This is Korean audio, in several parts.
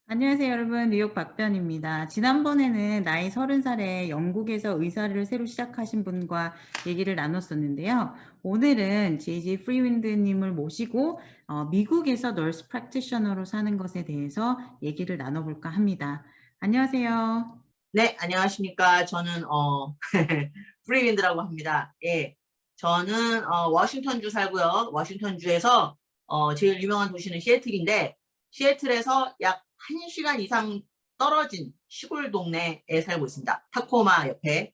안녕하세요, 여러분. 뉴욕 박변입니다. 지난번에는 나이 30살에 영국에서 의사를 새로 시작하신 분과 얘기를 나눴었는데요. 오늘은 제이지 프리윈드님을 모시고 미국에서 널스 프랙티셔너로 사는 것에 대해서 얘기를 나눠볼까 합니다. 안녕하세요. 네, 안녕하십니까. 저는 프리윈드라고 합니다. 예, 저는 워싱턴주 살고요. 워싱턴주에서 제일 유명한 도시는 시애틀인데 시애틀에서 약 1시간 이상 떨어진 시골 동네에 살고 있습니다. 타코마 옆에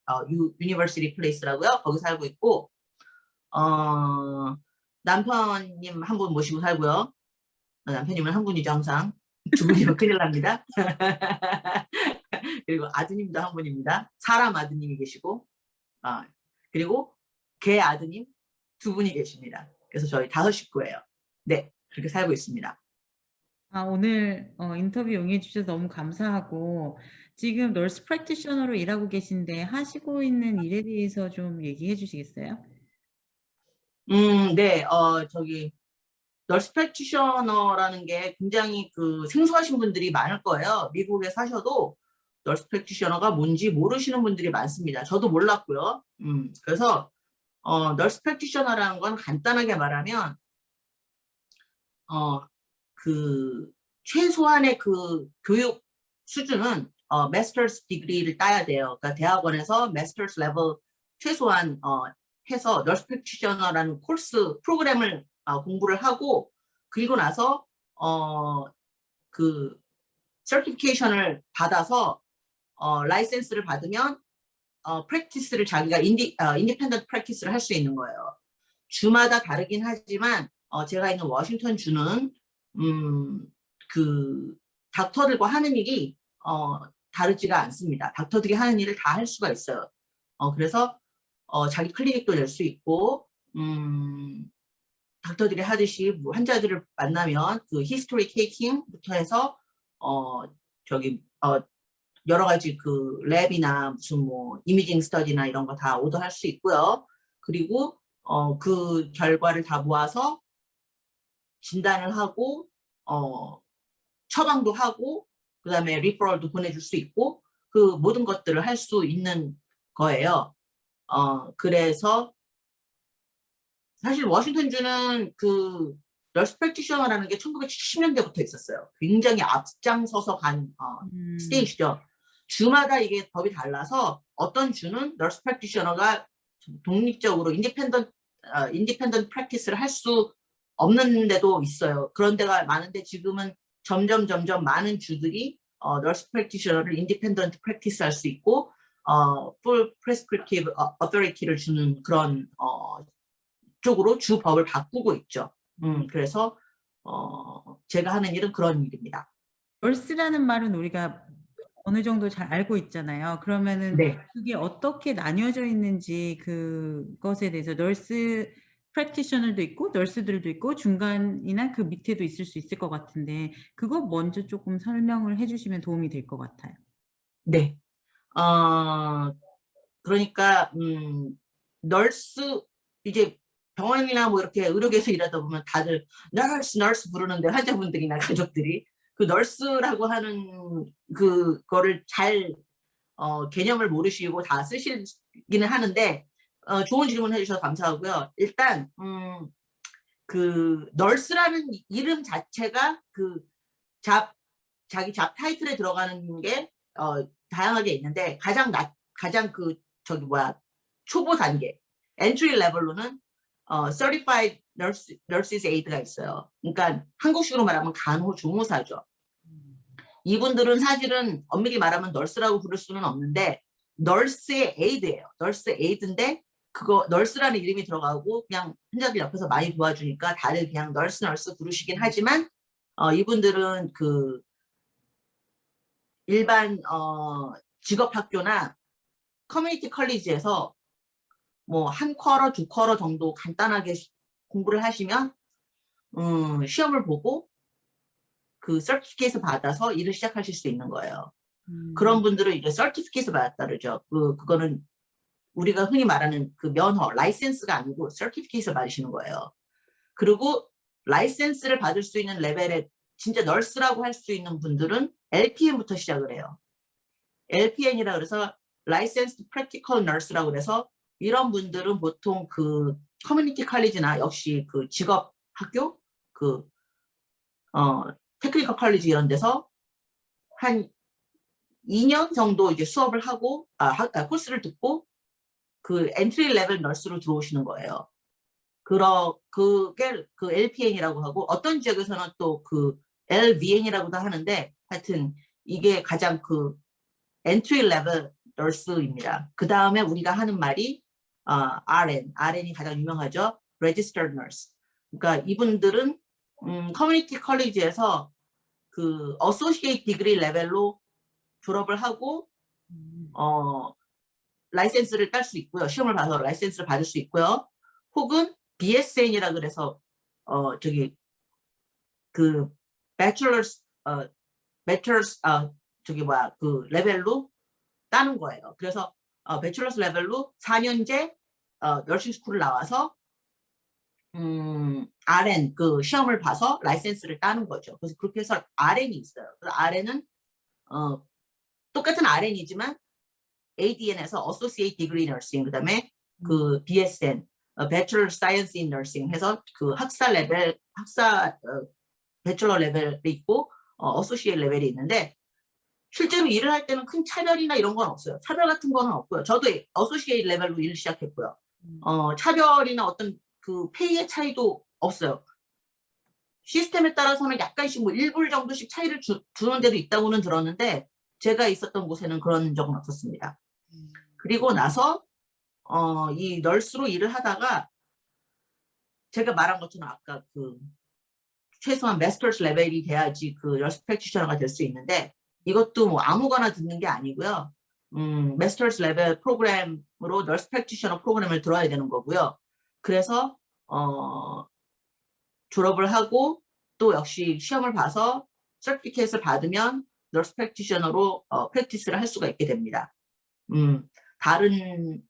유니버시티 플레이스라고요. 거기 살고 있고 남편님 한 분 모시고 살고요. 남편님은 한 분이죠, 항상. 두 분이면 큰일 납니다. 그리고 아드님도 한 분입니다. 사람 아드님이 계시고, 그리고 개 아드님 두 분이 계십니다. 그래서 저희 5식구예요. 네, 그렇게 살고 있습니다. 오늘 인터뷰 용해 주셔서 너무 감사하고 지금 널스 프랙티셔너로 일하고 계신데 하시고 있는 일에 대해서 좀 얘기해 주시겠어요? 네, 널스 프랙티셔너라는 게 굉장히 생소하신 분들이 많을 거예요. 미국에 사셔도 널스 프랙티셔너가 뭔지 모르시는 분들이 많습니다. 저도 몰랐고요. 그래서 널스 프랙티셔너라는 건 간단하게 말하면 최소한의 교육 수준은 마스터스 디그리를 따야 돼요. 그러니까 대학원에서 마스터스 레벨 최소한 해서 널스 프랙티셔너라는 코र्스 프로그램을 공부를 하고 그리고 나서 서티피케이션을 받아서 라이센스를 받으면 프랙티스를 자기가 인디펜던트 프랙티스를 할 수 있는 거예요. 주마다 다르긴 하지만 제가 있는 워싱턴 주는 닥터들과 하는 일이 다르지가 않습니다. 닥터들이 하는 일을 다 할 수가 있어요. 그래서 자기 클리닉도 낼 수 있고 닥터들이 하듯이 뭐 환자들을 만나면 히스토리 테이킹부터 해서 여러 가지 랩이나 무슨 뭐 이미징 스터디나 이런 거 다 오더할 수 있고요. 그리고 그 결과를 다 모아서 진단을 하고 처방도 하고 그다음에 리퍼럴도 보내줄 수 있고 그 모든 것들을 할 수 있는 거예요. 그래서 사실 워싱턴주는 널스 프랙티셔너라는 게 1970년대부터 있었어요. 굉장히 앞장서서 간 스테이시죠. 주마다 이게 법이 달라서 어떤 주는 널스 프랙티셔너가 독립적으로 인디펜던트 프랙티스를 할 수 없는 데도 있어요. 그런 데가 많은데 지금은 점점 많은 주들이 널스 프랙티셔너를 인디펜던트 프랙티스 할 수 있고 풀 프레스크립티브 어토리티를 주는 그런 쪽으로 주법을 바꾸고 있죠. 그래서 제가 하는 일은 그런 일입니다. 널스라는 말은 우리가 어느 정도 잘 알고 있잖아요. 그러면은 네. 그게 어떻게 나뉘어져 있는지 그것에 대해서 널스 프랙티셔너도 있고 널스들도 있고 중간이나 그 밑에도 있을 수 있을 것 같은데 그거 먼저 조금 설명을 해주시면 도움이 될 것 같아요. 네. 그러니까 널스 이제 병원이나 뭐 이렇게 의료계에서 일하다 보면 다들 널스 부르는데 환자분들이나 가족들이 그 널스라고 하는 그거를 잘 개념을 모르시고 다 쓰시기는 하는데 좋은 질문 해주셔서 감사하고요. 일단 널스라는 이름 자체가 자기 잡 타이틀에 들어가는 게 다양하게 있는데 가장 초보 단계 엔트리 레벨로는 Certified Nurses Aid가 있어요. 그러니까 한국식으로 말하면 간호조무사죠. 이분들은 사실은 엄밀히 말하면 널스라고 부를 수는 없는데 널스의 에이드예요. 널스 에이드인데 그거 널스라는 이름이 들어가고 그냥 환자들 옆에서 많이 도와주니까 다들 그냥 널스 부르시긴 하지만 이분들은 일반 직업학교나 커뮤니티 컬리지에서 뭐 한 쿼러, 두 쿼러 정도 간단하게 공부를 하시면 시험을 보고 서티피케이트 받아서 일을 시작하실 수 있는 거예요. 그런 분들은 이제 서티피케이트 받았다 그러죠. 그거는 우리가 흔히 말하는 면허, 라이센스가 아니고 서티피케이트 받으시는 거예요. 그리고 라이센스를 받을 수 있는 레벨에 진짜 널스라고 할 수 있는 분들은 LPN부터 시작을 해요. LPN이라 그래서 Licensed Practical Nurse라고 그래서 이런 분들은 보통 그 커뮤니티 칼리지나 역시 그 직업 학교 그 테크니컬 칼리지 이런 데서 한 2년 정도 이제 수업을 하고 코스를 듣고 그 엔트리 레벨 널스로 들어오시는 거예요. 그게 그 LPN이라고 하고 어떤 지역에서는 또 그 LVN이라고도 하는데 하여튼 이게 가장 그 엔트리 레벨 널스입니다. 그 다음에 우리가 하는 말이 RN이 가장 유명하죠. Registered Nurse. 그러니까 이분들은 커뮤니티 컬리지에서 그 어소시에이트 디그리 레벨로 졸업을 하고 라이센스를 딸 수 있고요. 시험을 봐서 라이센스를 받을 수 있고요. 혹은 BSN이라 그래서 저기 그 bachelor's 그 레벨로 따는 거예요. 그래서 bachelor's 레벨로 4년제 너싱 스쿨을 나와서 RN 그 시험을 봐서 라이센스를 따는 거죠. 그래서 그렇게 해서 RN이 있어요. 그래서 RN은 똑같은 RN이지만 ADN에서 Associate Degree Nursing 그다음에 그 BSN Bachelor of Science in Nursing 해서 그 학사 레벨 배출러 레벨이 있고 어소시에이트 레벨이 있는데 실제로 일을 할 때는 큰 차별이나 이런 건 없어요. 차별 같은 거는 없고요. 저도 어소시에이트 레벨로 일을 시작했고요. 차별이나 어떤 그 페이의 차이도 없어요. 시스템에 따라서는 약간씩 뭐 1불 정도씩 차이를 주는 데도 있다고는 들었는데 제가 있었던 곳에는 그런 적은 없었습니다. 그리고 나서 이 널스로 일을 하다가 제가 말한 것처럼 아까 그 최소한 마스터스 레벨이 돼야지 그 널스 프랙티셔너가 될 수 있는데 이것도 뭐 아무거나 듣는 게 아니고요. 마스터스 레벨 프로그램으로 널스 프랙티셔너 프로그램을 들어야 되는 거고요. 그래서 졸업을 하고 또 역시 시험을 봐서 서티피케이트를 받으면 널스 프랙티셔너로 프랙티스를 할 수가 있게 됩니다. 다른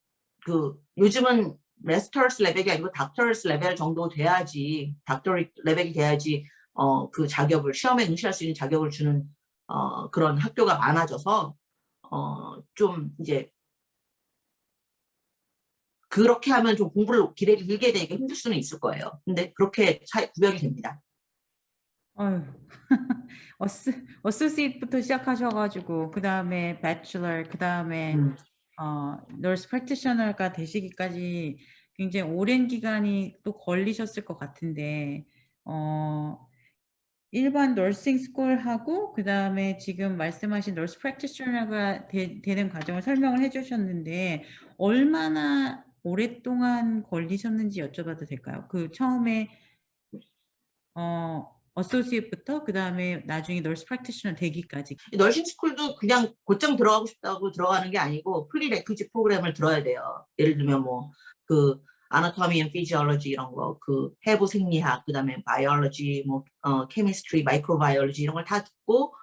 그 요즘은 마스터스 레벨이 아니고 닥터스 레벨 정도 돼야지 닥터 레벨이 돼야지 그 자격을 시험에 응시할 수 있는 자격을 주는 그런 학교가 많아져서 좀 이제 그렇게 하면 좀 공부를 길게 되니까 힘들 수는 있을 거예요. 근데 그렇게 구별이 됩니다. 아유, 어소시에이트부터 시작하셔가지고 그 다음에 배추러, 그 다음에 널스 프랙티셔너가 되시기까지 굉장히 오랜 기간이 또 걸리셨을 것 같은데 일반 너싱 스쿨하고 그 다음에 지금 말씀하신 널스 프랙티셔너가 되는 과정을 설명을 해주셨는데 얼마나 오랫동안 걸리셨는지 여쭤봐도 될까요? 그 처음에 어소시에이트부터 그 다음에 나중에 널스 프랙티셔너 되기까지. 너싱 스쿨도 그냥 곧장 들어가고 싶다고 들어가는 게 아니고 프리레퀴지 프로그램을 들어야 돼요. 예를 들면 뭐 그 아나토미 앤 피지올로지 이런 거, 그 해부 생리학, 그다음에 바이올로지, 뭐 케미스트리, 마이크로바이올로지 이런 걸 다 듣고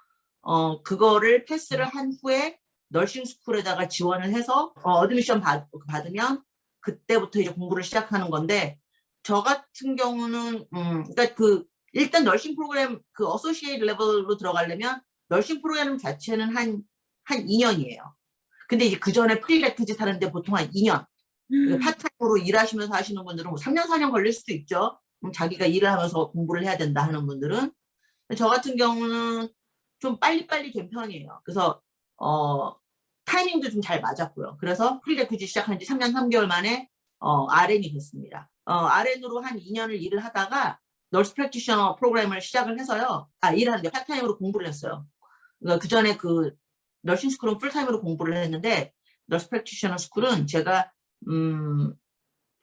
그거를 패스를 한 후에 너싱 스쿨에다가 지원을 해서 어드미션 받으면 그때부터 이제 공부를 시작하는 건데 저 같은 경우는 그러니까 그 일단 너싱 프로그램 그 어소시에이트 레벨로 들어가려면 너싱 프로그램 자체는 한 2년이에요. 근데 이제 그 전에 프리레퀴짓 하는데 보통 한 2년. 파트타임으로 일하시면서 하시는 분들은 뭐 3년, 4년 걸릴 수도 있죠. 자기가 일을 하면서 공부를 해야 된다 하는 분들은. 저 같은 경우는 좀 빨리빨리 된 편이에요. 그래서 타이밍도 좀 잘 맞았고요. 그래서 프리레퀴짓 시작한 지 3년 3개월 만에 RN이 됐습니다. RN으로 한 2년을 일을 하다가 널스 프랙티셔너 프로그램을 시작을 해서요. 일을 하는데 파트타임으로 공부를 했어요. 그러니까 그 전에 그 너싱 스쿨은 풀타임으로 공부를 했는데 널스 프랙티셔너 스쿨은 제가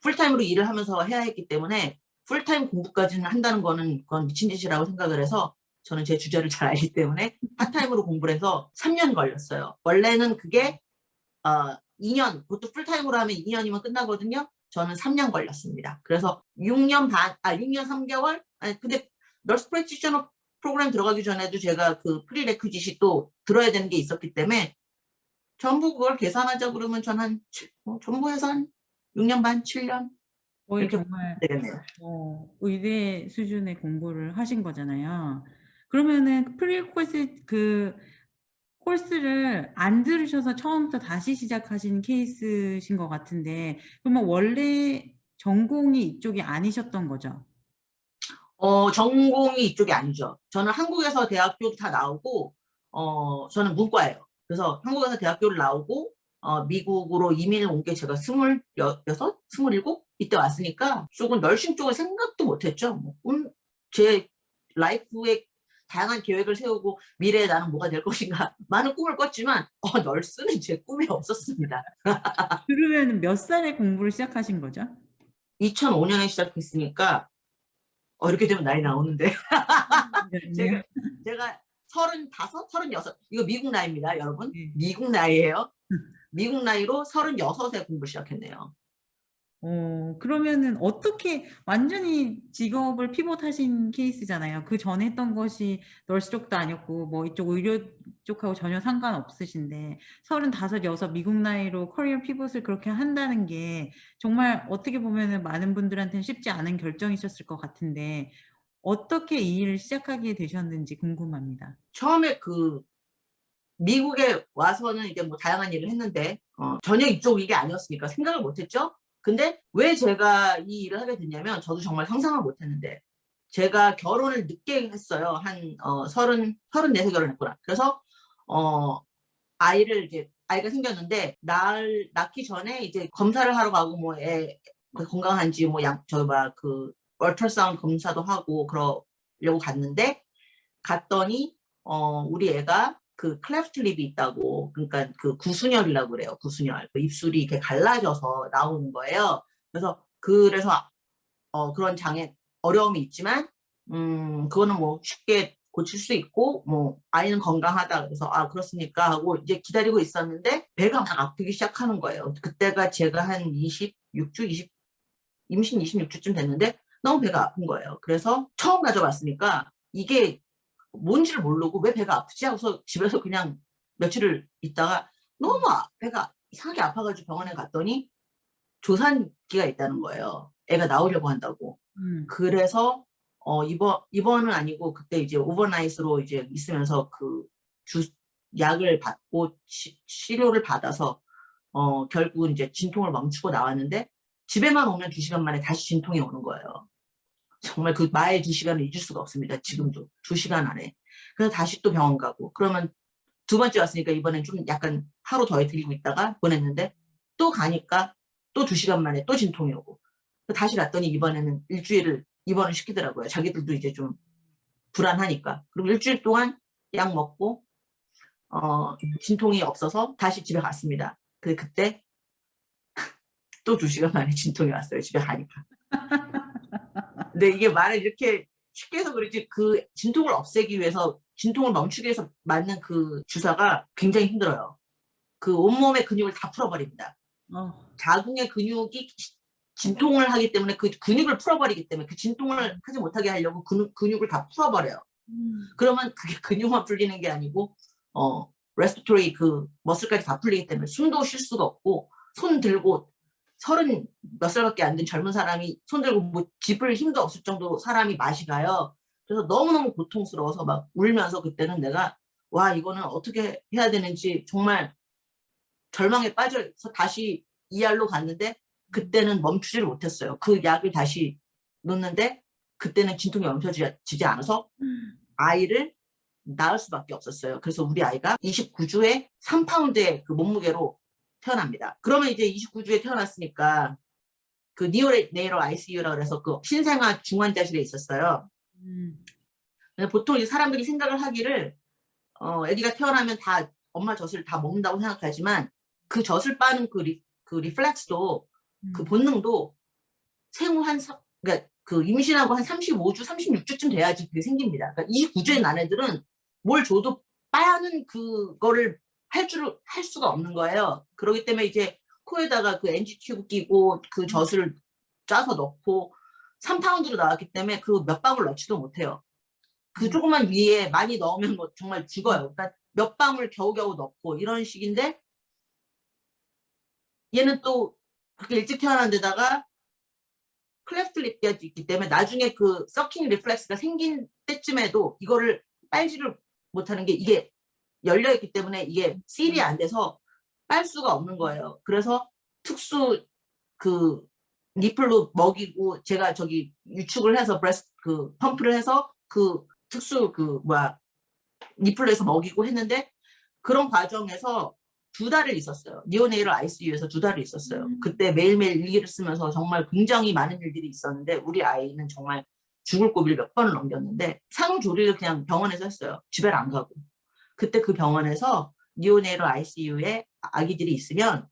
풀타임으로 일을 하면서 해야 했기 때문에 풀타임 공부까지는 한다는 거는 그건 미친 짓이라고 생각을 해서 저는 제 주제를 잘 알기 때문에 파트타임으로 공부를 해서 3년 걸렸어요. 원래는 그게 2년, 그것도 풀타임으로 하면 2년이면 끝나거든요. 저는 3년 걸렸습니다. 그래서 6년 3개월? 근데 널스 프랙티셔너 프로그램 들어가기 전에도 제가 그 프리레퀴짓이 또 들어야 되는 게 있었기 때문에 전부 그걸 계산하자 그러면 저는 전부 해서 한 6년 반, 7년 거의 이렇게 정말 되겠네요. 의대 수준의 공부를 하신 거잖아요. 그러면은 프리 코스 그 코र्스를 안 들으셔서 처음부터 다시 시작하신 케이스신 것 같은데, 그러면 원래 전공이 이쪽이 아니셨던 거죠? 전공이 이쪽이 아니죠. 저는 한국에서 대학교 다 나오고, 저는 문과예요. 그래서 한국에서 대학교를 나오고, 미국으로 이민을 온 게 제가 26, 27? 이때 왔으니까 조금 널싱 쪽을 생각도 못했죠. 제 라이프에 다양한 계획을 세우고 미래에 나는 뭐가 될 것인가 많은 꿈을 꿨지만 널스는 제 꿈이 없었습니다. 그러면 몇 살에 공부를 시작하신 거죠? 2005년에 시작했으니까 이렇게 되면 나이 나오는데 제가 네. 제가 35, 36 이거 미국 나이입니다, 여러분. 네. 미국 나이예요. 미국 나이로 36에 공부 시작했네요. 그러면은 어떻게 완전히 직업을 피봇하신 케이스잖아요. 그 전에 했던 것이 널스 쪽도 아니었고, 뭐 이쪽 의료 쪽하고 전혀 상관없으신데, 35, 6 미국 나이로 커리어 피봇을 그렇게 한다는 게 정말 어떻게 보면은 많은 분들한테는 쉽지 않은 결정이셨을 것 같은데, 어떻게 이 일을 시작하게 되셨는지 궁금합니다. 처음에 미국에 와서는 이제 뭐 다양한 일을 했는데 전혀 이쪽 이게 아니었으니까 생각을 못했죠. 근데 왜 제가 이 일을 하게 됐냐면 저도 정말 상상을 못했는데 제가 결혼을 늦게 했어요. 한 34세 결혼했구나. 그래서 아이가 생겼는데 낳기 전에 이제 검사를 하러 가고 뭐 건강한지 뭐 얼트라사운드 검사도 하고 그러려고 갔는데 갔더니 우리 애가 그 클레프트 립이 있다고, 그러니까 그 구순혈이라고 그래요. 구순혈. 그 입술이 이렇게 갈라져서 나오는 거예요. 그래서 그런 어려움이 있지만 그거는 뭐 쉽게 고칠 수 있고 뭐 아이는 건강하다. 그래서 그렇습니까 하고 이제 기다리고 있었는데 배가 막 아프기 시작하는 거예요. 그때가 제가 한 26주, 임신 26주쯤 됐는데 너무 배가 아픈 거예요. 그래서 처음 가져갔으니까 이게 뭔지를 모르고 왜 배가 아프지 하고서 집에서 그냥 며칠을 있다가 너무 배가 이상하게 아파가지고 병원에 갔더니 조산기가 있다는 거예요. 애가 나오려고 한다고. 그래서 이번은 아니고 그때 이제 오버나잇으로 이제 있으면서 약을 받고 치료를 받아서 결국은 이제 진통을 멈추고 나왔는데 집에만 오면 2시간 만에 다시 진통이 오는 거예요. 정말 그 마의 2시간을 잊을 수가 없습니다. 지금도 2시간 안에. 그래서 다시 또 병원 가고 그러면 두 번째 왔으니까 이번엔 좀 약간 하루 더 들리고 있다가 보냈는데 또 가니까 또 2시간 만에 또 진통이 오고 다시 갔더니 이번에는 일주일을 입원을 시키더라고요. 자기들도 이제 좀 불안하니까. 그리고 일주일 동안 약 먹고 진통이 없어서 다시 집에 갔습니다. 그때 또 2시간 만에 진통이 왔어요. 집에 가니까. 근데 이게 말을 이렇게 쉽게 해서 그렇지 그 진통을 없애기 위해서 진통을 멈추기 위해서 맞는 그 주사가 굉장히 힘들어요. 그 온몸의 근육을 다 풀어버립니다. 자궁의 근육이 진통을 하기 때문에 그 근육을 풀어버리기 때문에 그 진통을 하지 못하게 하려고 근육을 다 풀어버려요. 그러면 그게 근육만 풀리는 게 아니고 레스피토리 그 머슬까지 다 풀리기 때문에 숨도 쉴 수가 없고 손 들고 30몇 살밖에 안 된 젊은 사람이 손 들고 뭐 짚을 힘도 없을 정도 사람이 맛이 가요. 그래서 너무너무 고통스러워서 막 울면서 그때는 내가 와 이거는 어떻게 해야 되는지 정말 절망에 빠져서 다시 ER로 갔는데 그때는 멈추지를 못했어요. 그 약을 다시 놓는데 그때는 진통이 멈춰지지 않아서 아이를 낳을 수밖에 없었어요. 그래서 우리 아이가 29주에 3파운드의 그 몸무게로 태어납니다. 그러면 이제 29주에 태어났으니까 그 니오네이럴 ICU라 그래서 그 신생아 중환자실에 있었어요. 보통 이제 사람들이 생각을 하기를 아기가 태어나면 다 엄마 젖을 다 먹는다고 생각하지만 그 젖을 빠는 그 리플렉스도 그 본능도 생후 그러니까 그 임신하고 한 35주, 36주쯤 돼야지 그게 생깁니다. 그러니까 29주에 난 애들은 뭘 줘도 빠는 그거를 할 수가 없는 거예요. 그렇기 때문에 이제 코에다가 그 NG 튜브 끼고 그 젖을 짜서 넣고 3파운드로 나왔기 때문에 그 몇 방울 넣지도 못해요. 그 조그만 위에 많이 넣으면 뭐 정말 죽어요. 그러니까 몇 방울 겨우겨우 넣고 이런 식인데 얘는 또 그렇게 일찍 태어난 데다가 클레프트 립이 있기 때문에 나중에 그 서킹 리플렉스가 생긴 때쯤에도 이거를 빨지를 못하는 게 이게 열려있기 때문에 이게 실이 안 돼서 빨 수가 없는 거예요. 그래서 특수 그 니플로 먹이고 제가 저기 유축을 해서 브레스트 그 펌프를 해서 그 특수 그 뭐야 니플로 해서 먹이고 했는데 그런 과정에서 2달을 있었어요. 니오네이럴 ICU에서 2달을 있었어요. 그때 매일매일 일기를 쓰면서 정말 굉장히 많은 일들이 있었는데 우리 아이는 정말 죽을 고비를 몇 번을 넘겼는데 상조리를 그냥 병원에서 했어요. 집에 안 가고. 그때 그 병원에서 니오네이럴 ICU에 아기들이 있으면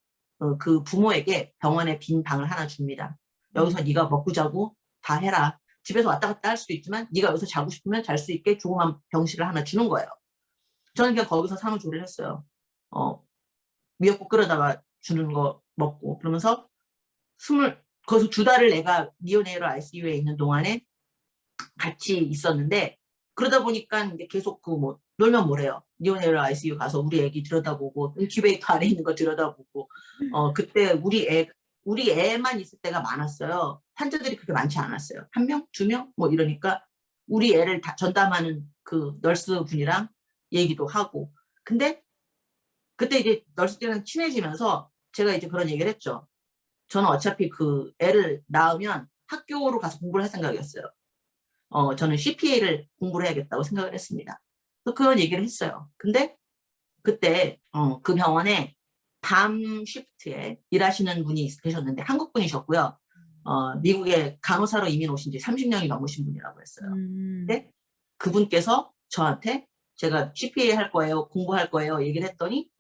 그 부모에게 병원에 빈 방을 하나 줍니다. 여기서 네가 먹고 자고 다 해라. 집에서 왔다 갔다 할 수도 있지만 네가 여기서 자고 싶으면 잘 수 있게 조그만 병실을 하나 주는 거예요. 저는 그냥 거기서 산후조리를 했어요. 미역국 끓여다가 주는 거 먹고 그러면서 거기서 2달을 내가 니오네이럴 ICU에 있는 동안에 같이 있었는데 그러다 보니까 이제 계속 그 뭐 놀면 뭐래요. 니오네이럴 ICU 가서 우리 애기 들여다보고 인큐베이터 안에 있는 거 들여다보고 그때 우리 애만 있을 때가 많았어요. 환자들이 그렇게 많지 않았어요. 1명, 2명 뭐 이러니까 우리 애를 다 전담하는 그 널스 분이랑 얘기도 하고 근데 그때 이제 널스들이랑 친해지면서 제가 이제 그런 얘기를 했죠. 저는 어차피 그 애를 낳으면 학교로 가서 공부를 할 생각이었어요. 저는 CPA를 공부를 해야겠다고 생각을 했습니다. 그래서 그런 얘기를 했어요. 근데 그때 그 병원에 밤 시프트에 일하시는 분이 계셨는데 한국 분이셨고요. 미국에 간호사로 이민 오신 지 30년이 넘으신 분이라고 했어요. 근데 그분께서 저한테 제가 CPA 할 거예요, 공부할 거예요 얘기를 했더니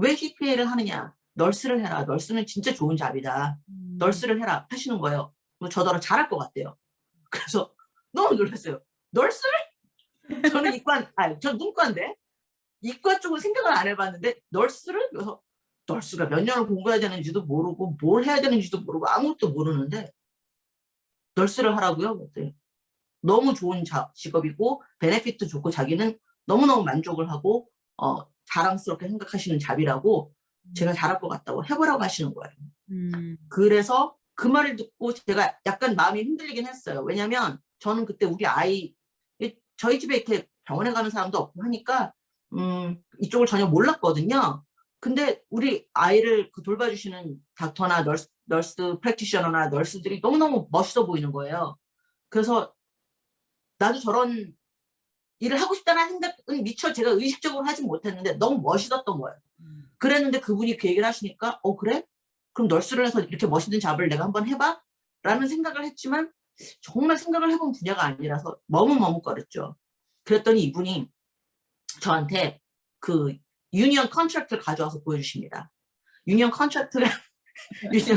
왜 CPA를 하느냐? 널스를 해라. 널스는 진짜 좋은 잡이다. 널스를 해라 하시는 거예요. 저더러 잘할 것 같대요. 그래서 너무 놀랐어요. 널스를? 저는 전 문과인데 이과 쪽은 생각을 안 해봤는데 널스를? 그래서 널스가 몇 년을 공부해야 되는지도 모르고 뭘 해야 되는지도 모르고 아무것도 모르는데 널스를 하라고요? 그랬더니 너무 좋은 직업이고 베네핏도 좋고 자기는 너무너무 만족을 하고 자랑스럽게 생각하시는 잡이라고 제가 잘할 것 같다고 해보라고 하시는 거예요. 그래서 그 말을 듣고 제가 약간 마음이 흔들리긴 했어요. 왜냐면 저는 그때 우리 아이 저희 집에 이렇게 병원에 가는 사람도 없고 하니까 이쪽을 전혀 몰랐거든요. 근데 우리 아이를 그 돌봐주시는 닥터나 널스 프랙티셔너나 널스들이 너무너무 멋있어 보이는 거예요. 그래서 나도 저런 일을 하고 싶다는 생각은 미처 제가 의식적으로 하진 못했는데 너무 멋있었던 거예요. 그랬는데 그분이 그 얘기를 하시니까 그래? 그럼 널스를 해서 이렇게 멋있는 잡을 내가 한번 해봐? 라는 생각을 했지만 정말 생각을 해본 분야가 아니라서 머뭇머뭇거렸죠. 그랬더니 이분이 저한테 그 유니언 컨트랙트를 가져와서 보여주십니다. 유니언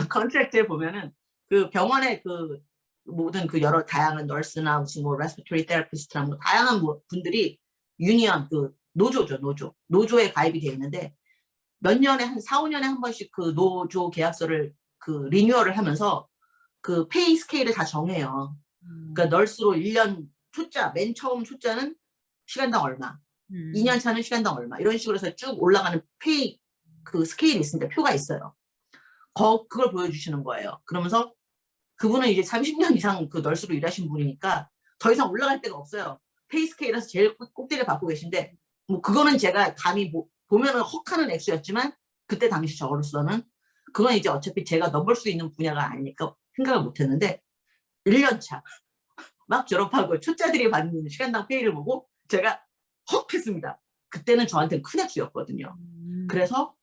컨트랙트에 보면은 그 병원의 그 모든 그 여러 다양한 널스나 무슨 뭐 레스피레이터리 테라피스트나 뭐 다양한 분들이 유니언 그 노조죠. 노조에 가입이 돼 있는데 몇 년에 한 4, 5년에 한 번씩 그 노조 계약서를 그 리뉴얼을 하면서 그 페이 스케일을 다 정해요. 그러니까 널스로 1년 초짜, 맨 처음 초짜는 시간당 얼마, 2년 차는 시간당 얼마 이런 식으로 해서 쭉 올라가는 페이 그 스케일이 있습니다. 표가 있어요. 그걸 보여주시는 거예요. 그러면서 그분은 이제 30년 이상 그 널스로 일하신 분이니까 더 이상 올라갈 데가 없어요. 페이 스케일에서 제일 꼭대기를 받고 계신데 뭐 그거는 제가 감히 보면은 헉하는 액수였지만 그때 당시 저로서는 그건 이제 어차피 제가 넘볼 수 있는 분야가 아니니까 생각을 못했는데 1년차 막 졸업하고 초짜들이 받는 시간당 페이를 보고 제가 헉 했습니다. 그때는 저한테는 큰 액수였거든요. 그래서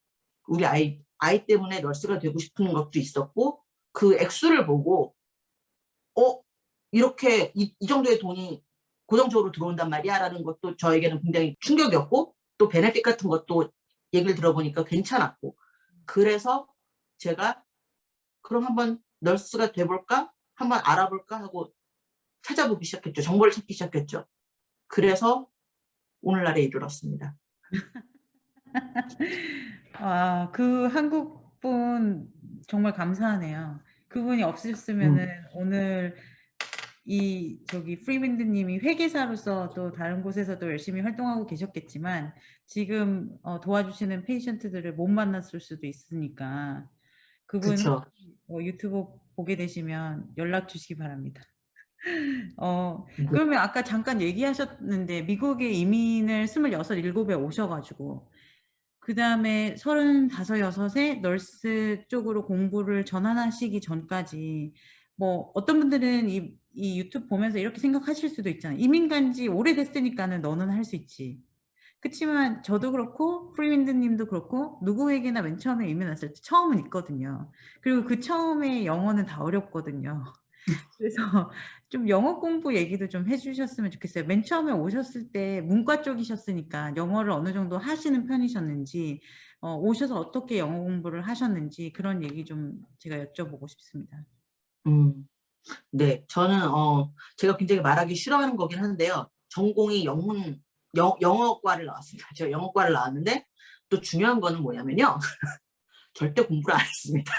우리 아이 때문에 널스가 되고 싶은 것도 있었고 그 액수를 보고 이렇게 이 정도의 돈이 고정적으로 들어온단 말이야 라는 것도 저에게는 굉장히 충격이었고 또 베네핏 같은 것도 얘기를 들어보니까 괜찮았고 그래서 제가 그럼 한번 널스가 돼볼까? 한번 알아볼까? 하고 찾아보기 시작했죠. 정보를 찾기 시작했죠. 그래서 오늘날에 이르렀습니다. 그 한국 분 정말 감사하네요. 그분이 없으셨으면은 오늘 저기 프리윈드님이 회계사로서 또 다른 곳에서도 열심히 활동하고 계셨겠지만 지금 도와주시는 페이션트들을 못 만났을 수도 있으니까 그분 그렇죠. 유튜브 보게 되시면 연락 주시기 바랍니다. 그러면 아까 잠깐 얘기하셨는데 미국에 이민을 26, 7에 오셔가지고 그 다음에 35, 6에 널스 쪽으로 공부를 전환하시기 전까지 뭐 어떤 분들은 이 유튜브 보면서 이렇게 생각하실 수도 있잖아요. 이민 간지 오래됐으니까는 너는 할 수 있지. 그치만 저도 그렇고 프리윈드 님도 그렇고 누구에게나 맨 처음에 이민 왔을 때 처음은 있거든요. 그리고 그 처음에 영어는 다 어렵거든요. 그래서 좀 영어 공부 얘기도 좀 해주셨으면 좋겠어요. 맨 처음에 오셨을 때 문과 쪽이셨으니까 영어를 어느 정도 하시는 편이셨는지, 오셔서 어떻게 영어 공부를 하셨는지 그런 얘기 좀 제가 여쭤보고 싶습니다. 네, 저는 제가 굉장히 말하기 싫어하는 거긴 한데요. 전공이 영어과를 나왔습니다. 제가 영어과를 나왔는데 또 중요한 거는 뭐냐면요. 절대 공부를 안 했습니다.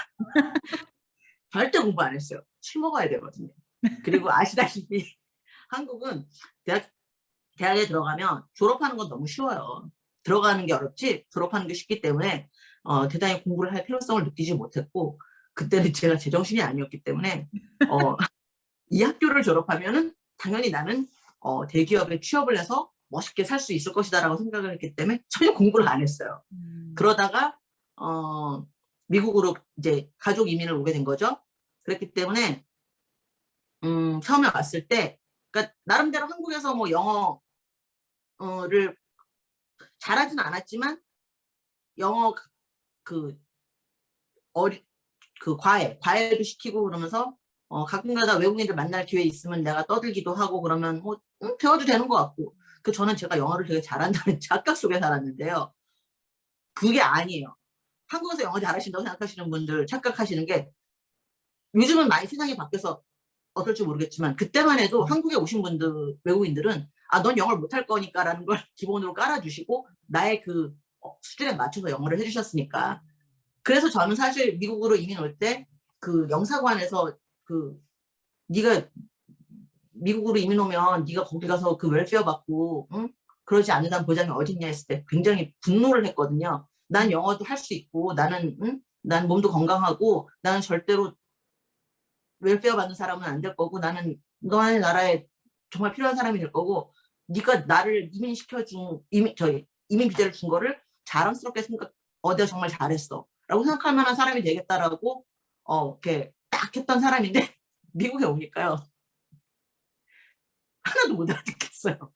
절대 공부 안 했어요. 술 먹어야 되거든요. 그리고 아시다시피 한국은 대학에 들어가면 졸업하는 건 너무 쉬워요. 들어가는 게 어렵지 졸업하는 게 쉽기 때문에 대단히 공부를 할 필요성을 느끼지 못했고 그때는 제가 제정신이 아니었기 때문에 이 학교를 졸업하면은 당연히 나는 대기업에 취업을 해서 멋있게 살 수 있을 것이다라고 생각을 했기 때문에 전혀 공부를 안 했어요. 그러다가 미국으로 이제 가족 이민을 오게 된 거죠. 그렇기 때문에 처음에 왔을 때 그러니까 나름대로 한국에서 뭐 영어를 잘하진 않았지만 영어 그 과외도 시키고 그러면서 가끔가다 외국인들 만날 기회 있으면 내가 떠들기도 하고 그러면 뭐 배워도 되는 것 같고 저는 제가 영어를 되게 잘한다는 착각 속에 살았는데요. 그게 아니에요. 한국에서 영어 잘하신다고 생각하시는 분들 착각하시는 게 요즘은 많이 세상이 바뀌어서 어떨지 모르겠지만 그때만 해도 한국에 오신 분들 외국인들은 넌 영어를 못할 거니까라는 걸 기본으로 깔아주시고 나의 그 수준에 맞춰서 영어를 해주셨으니까 그래서 저는 사실 미국으로 이민 올 때 그 영사관에서 네가 미국으로 이민 오면 네가 거기 가서 그 웰페어 받고 그러지 않는다는 보장이 어딨냐 했을 때 굉장히 분노를 했거든요. 난 영어도 할 수 있고 난 몸도 건강하고 나는 절대로 웰페어 받는 사람은 안 될 거고 나는 너네 나라에 정말 필요한 사람이 될 거고 네가 나를 이민 비자를 준 거를 자랑스럽게 내가 정말 잘했어 라고 생각할 만한 사람이 되겠다라고 이렇게 딱 했던 사람인데 미국에 오니까요 하나도 못 알아듣겠어요.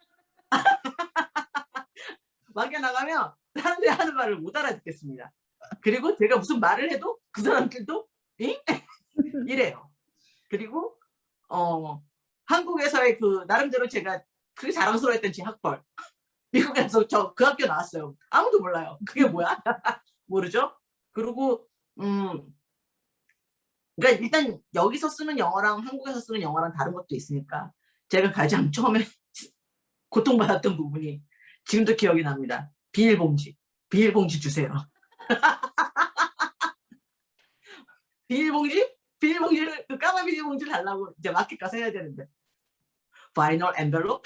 밖에 나가면 사람들이 하는 말을 못 알아듣겠습니다. 그리고 제가 무슨 말을 해도 그 사람들도 잉? 이래요. 그리고 한국에서의 나름대로 제가 그게 자랑스러워했던 제 학벌 미국에서 저 그 학교 나왔어요. 아무도 몰라요. 그게 뭐야? 모르죠? 그리고 그러니까 일단 여기서 쓰는 영어랑 한국에서 쓰는 영어랑 다른 것도 있으니까 제가 가장 처음에 고통받았던 부분이 지금도 기억이 납니다. 비닐봉지 주세요. 비닐봉지를 까만 비닐봉지를 달라고 이제 마켓 가서 해야 되는데 파이널 엔벨롭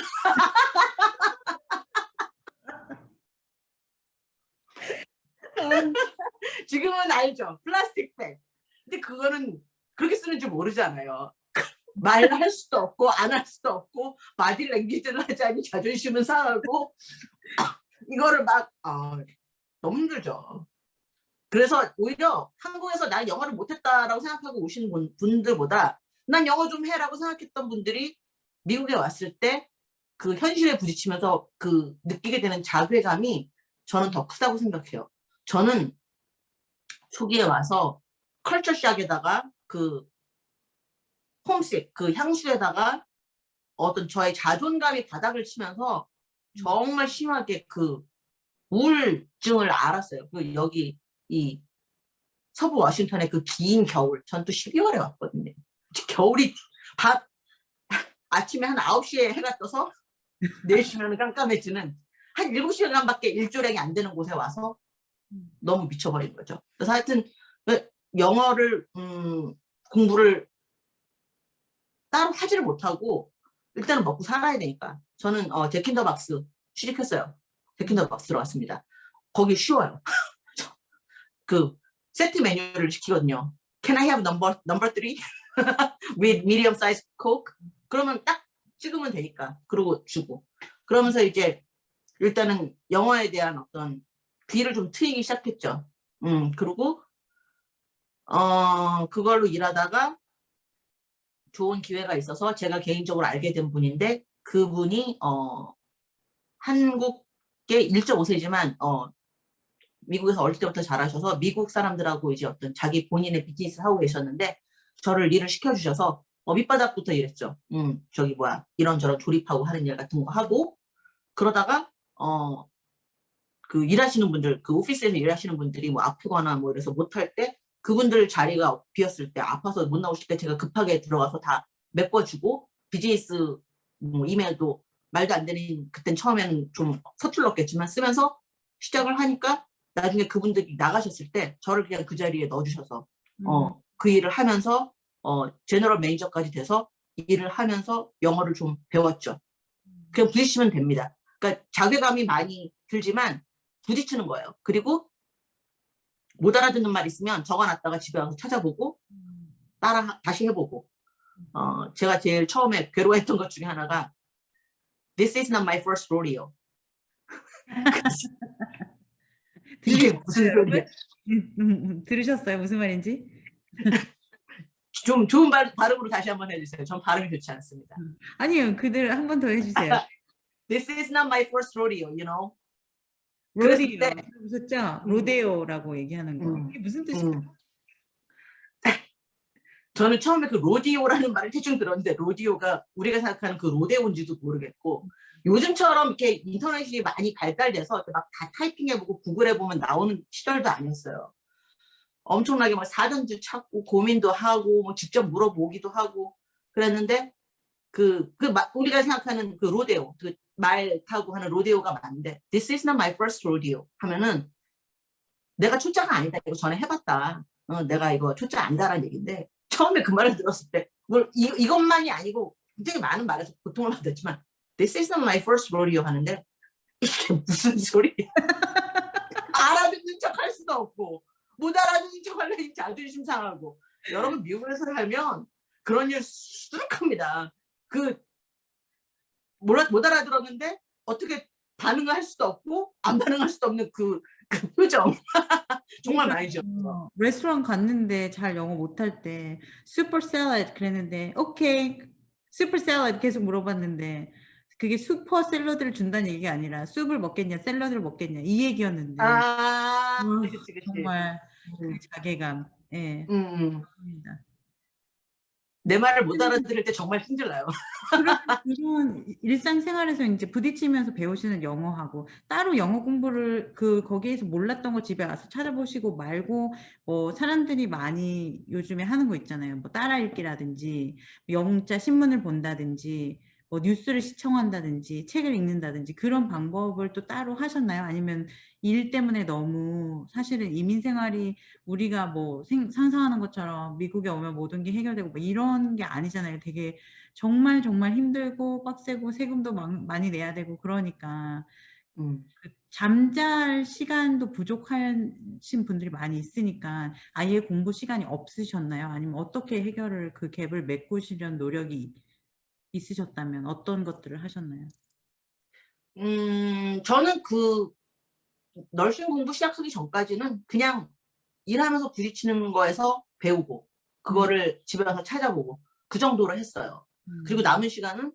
지금은 알죠. 플라스틱 백. 근데 그거는 그렇게 쓰는 줄 모르잖아요. 말할 수도 없고 안 할 수도 없고 바디 랭귀지를 하자니 자존심은 상하고 이거를 막 너무 힘들죠. 그래서 오히려 한국에서 난 영어를 못했다라고 생각하고 오시는 분들보다 난 영어 좀 해라고 생각했던 분들이 미국에 왔을 때 그 현실에 부딪히면서 느끼게 되는 자괴감이 저는 더 크다고 생각해요. 저는 초기에 와서 컬처 샥에다가 홈식 향수에다가 어떤 저의 자존감이 바닥을 치면서 정말 심하게 우울증을 알았어요. 여기 이 서부 워싱턴의 긴 겨울, 전 또 12월에 왔거든요. 겨울이 아침에 한 9시에 해가 떠서 4시면 깜깜해지는 한 7시간밖에 일조량이 안 되는 곳에 와서 너무 미쳐버린 거죠. 그래서 하여튼 영어를 공부를 따로 하지를 못하고 일단은 먹고 살아야 되니까 저는 잭킨더박스 취직했어요. 잭킨더박스로 왔습니다. 거기 쉬워요. 세트 메뉴를 시키거든요. Can I have number 3 with medium size coke? 그러면 딱 찍으면 되니까. 그러고 주고. 그러면서 이제 일단은 영어에 대한 어떤 귀를 좀 트이기 시작했죠. 그리고 그걸로 일하다가 좋은 기회가 있어서 제가 개인적으로 알게 된 분인데 그분이 한국계 1.5세지만 미국에서 어릴 때부터 잘하셔서 미국 사람들하고 이제 어떤 자기 본인의 비즈니스 하고 계셨는데 저를 일을 시켜주셔서 밑바닥부터 일했죠. 저기 뭐야 이런저런 조립하고 하는 일 같은 거 하고 그러다가 그 일하시는 분들 그 오피스에서 일하시는 분들이 뭐 아프거나 뭐 이래서 못할 때 그분들 자리가 비었을 때 아파서 못 나오실 때 제가 급하게 들어가서 다 메꿔주고 비즈니스 뭐 이메일도 말도 안 되는 그땐 처음에는 좀 서툴렀겠지만 쓰면서 시작을 하니까 나중에 그분들이 나가셨을 때 저를 그냥 그 자리에 넣어주셔서 그 일을 하면서 제너럴 매니저까지 돼서 일을 하면서 영어를 좀 배웠죠. 그냥 부딪히면 됩니다. 그러니까 자괴감이 많이 들지만 부딪히는 거예요. 그리고 못 알아듣는 말 있으면 적어놨다가 집에 와서 찾아보고 다시 해보고 제가 제일 처음에 괴로워했던 것 중에 하나가 This is not my first rodeo. 이게 무슨 소리야? 들으셨어요? 무슨 말인지? 좀 좋은 발음으로 다시 한번 해주세요. 전 발음이 좋지 않습니다. 아니요, 그대로 한 번 더 해주세요. This is not my first rodeo, you know. 로데오, 때, 보셨죠? 로데오라고 얘기하는 거. 이게 무슨 뜻일까요? 저는 처음에 그 로디오라는 말을 대충 들었는데 로디오가 우리가 생각하는 그 로데오인지도 모르겠고 요즘처럼 이렇게 인터넷이 많이 발달돼서 막 다 타이핑해보고 구글해보면 나오는 시절도 아니었어요. 엄청나게 막 사전도 찾고 고민도 하고 뭐 직접 물어보기도 하고 그랬는데 우리가 생각하는 그 로데오, 그 말 타고 하는 로데오가 맞는데 This is not my first rodeo 하면은 내가 초짜가 아니다. 이거 전에 해봤다. 내가 이거 초짜 아니다라는 얘기인데 처음에 그 말을 들었을 때 이것만이 아니고 굉장히 많은 말에서 고통을 받았지만 This is not my first rodeo 하는데 이게 무슨 소리야. 알아듣는 척 할 수도 없고 못 알아듣는 척 하려니 자존심 상하고 여러분 미국에서 살면 그런 일 수두룩합니다. 못 알아들었는데 어떻게 반응을 할 수도 없고 안 반응할 수도 없는 그 표정. 정말 많이 지었죠. 레스토랑 갔는데 잘 영어 못할 때 슈퍼 샐러드 그랬는데 오케이 슈퍼 샐러드 계속 물어봤는데 그게 슈퍼 샐러드를 준다는 얘기가 아니라 숲을 먹겠냐 샐러드를 먹겠냐 이 얘기였는데 그치. 정말 그 자괴감. 예. 내 말을 못 알아들을 때 정말 힘들어요. 그런 일상생활에서 이제 부딪히면서 배우시는 영어하고 따로 영어 공부를 거기에서 몰랐던 거 집에 와서 찾아보시고 말고 사람들이 많이 요즘에 하는 거 있잖아요. 뭐 따라 읽기라든지 영자 신문을 본다든지 뭐 뉴스를 시청한다든지 책을 읽는다든지 그런 방법을 또 따로 하셨나요? 아니면 일 때문에 너무 사실은 이민 생활이 우리가 뭐 상상하는 것처럼 미국에 오면 모든 게 해결되고 뭐 이런 게 아니잖아요. 되게 정말 힘들고 빡세고 세금도 많이 내야 되고 그러니까 잠잘 시간도 부족하신 분들이 많이 있으니까 아예 공부 시간이 없으셨나요? 아니면 어떻게 해결을 그 갭을 메꾸시려는 노력이 있으셨다면 어떤 것들을 하셨나요? 저는 널싱 공부 시작하기 전까지는 그냥 일하면서 부딪히는 거에서 배우고 그거를 집에 가서 찾아보고 그 정도로 했어요. 그리고 남은 시간은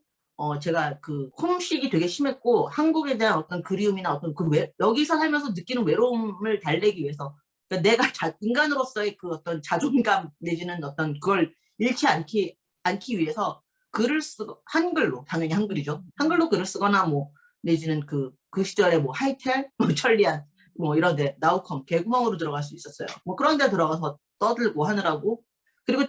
제가 홈식이 되게 심했고 한국에 대한 어떤 그리움이나 어떤 여기서 살면서 느끼는 외로움을 달래기 위해서 그러니까 내가 인간으로서의 그 어떤 자존감 내지는 어떤 그걸 잃지 않기 위해서 글을 쓰고 한글로 당연히 한글이죠. 한글로 글을 쓰거나 뭐 내지는 그 시절에 뭐 하이텔, 뭐 천리안 뭐 이런데 나우컴 개구멍으로 들어갈 수 있었어요. 뭐 그런 데 들어가서 떠들고 하느라고 그리고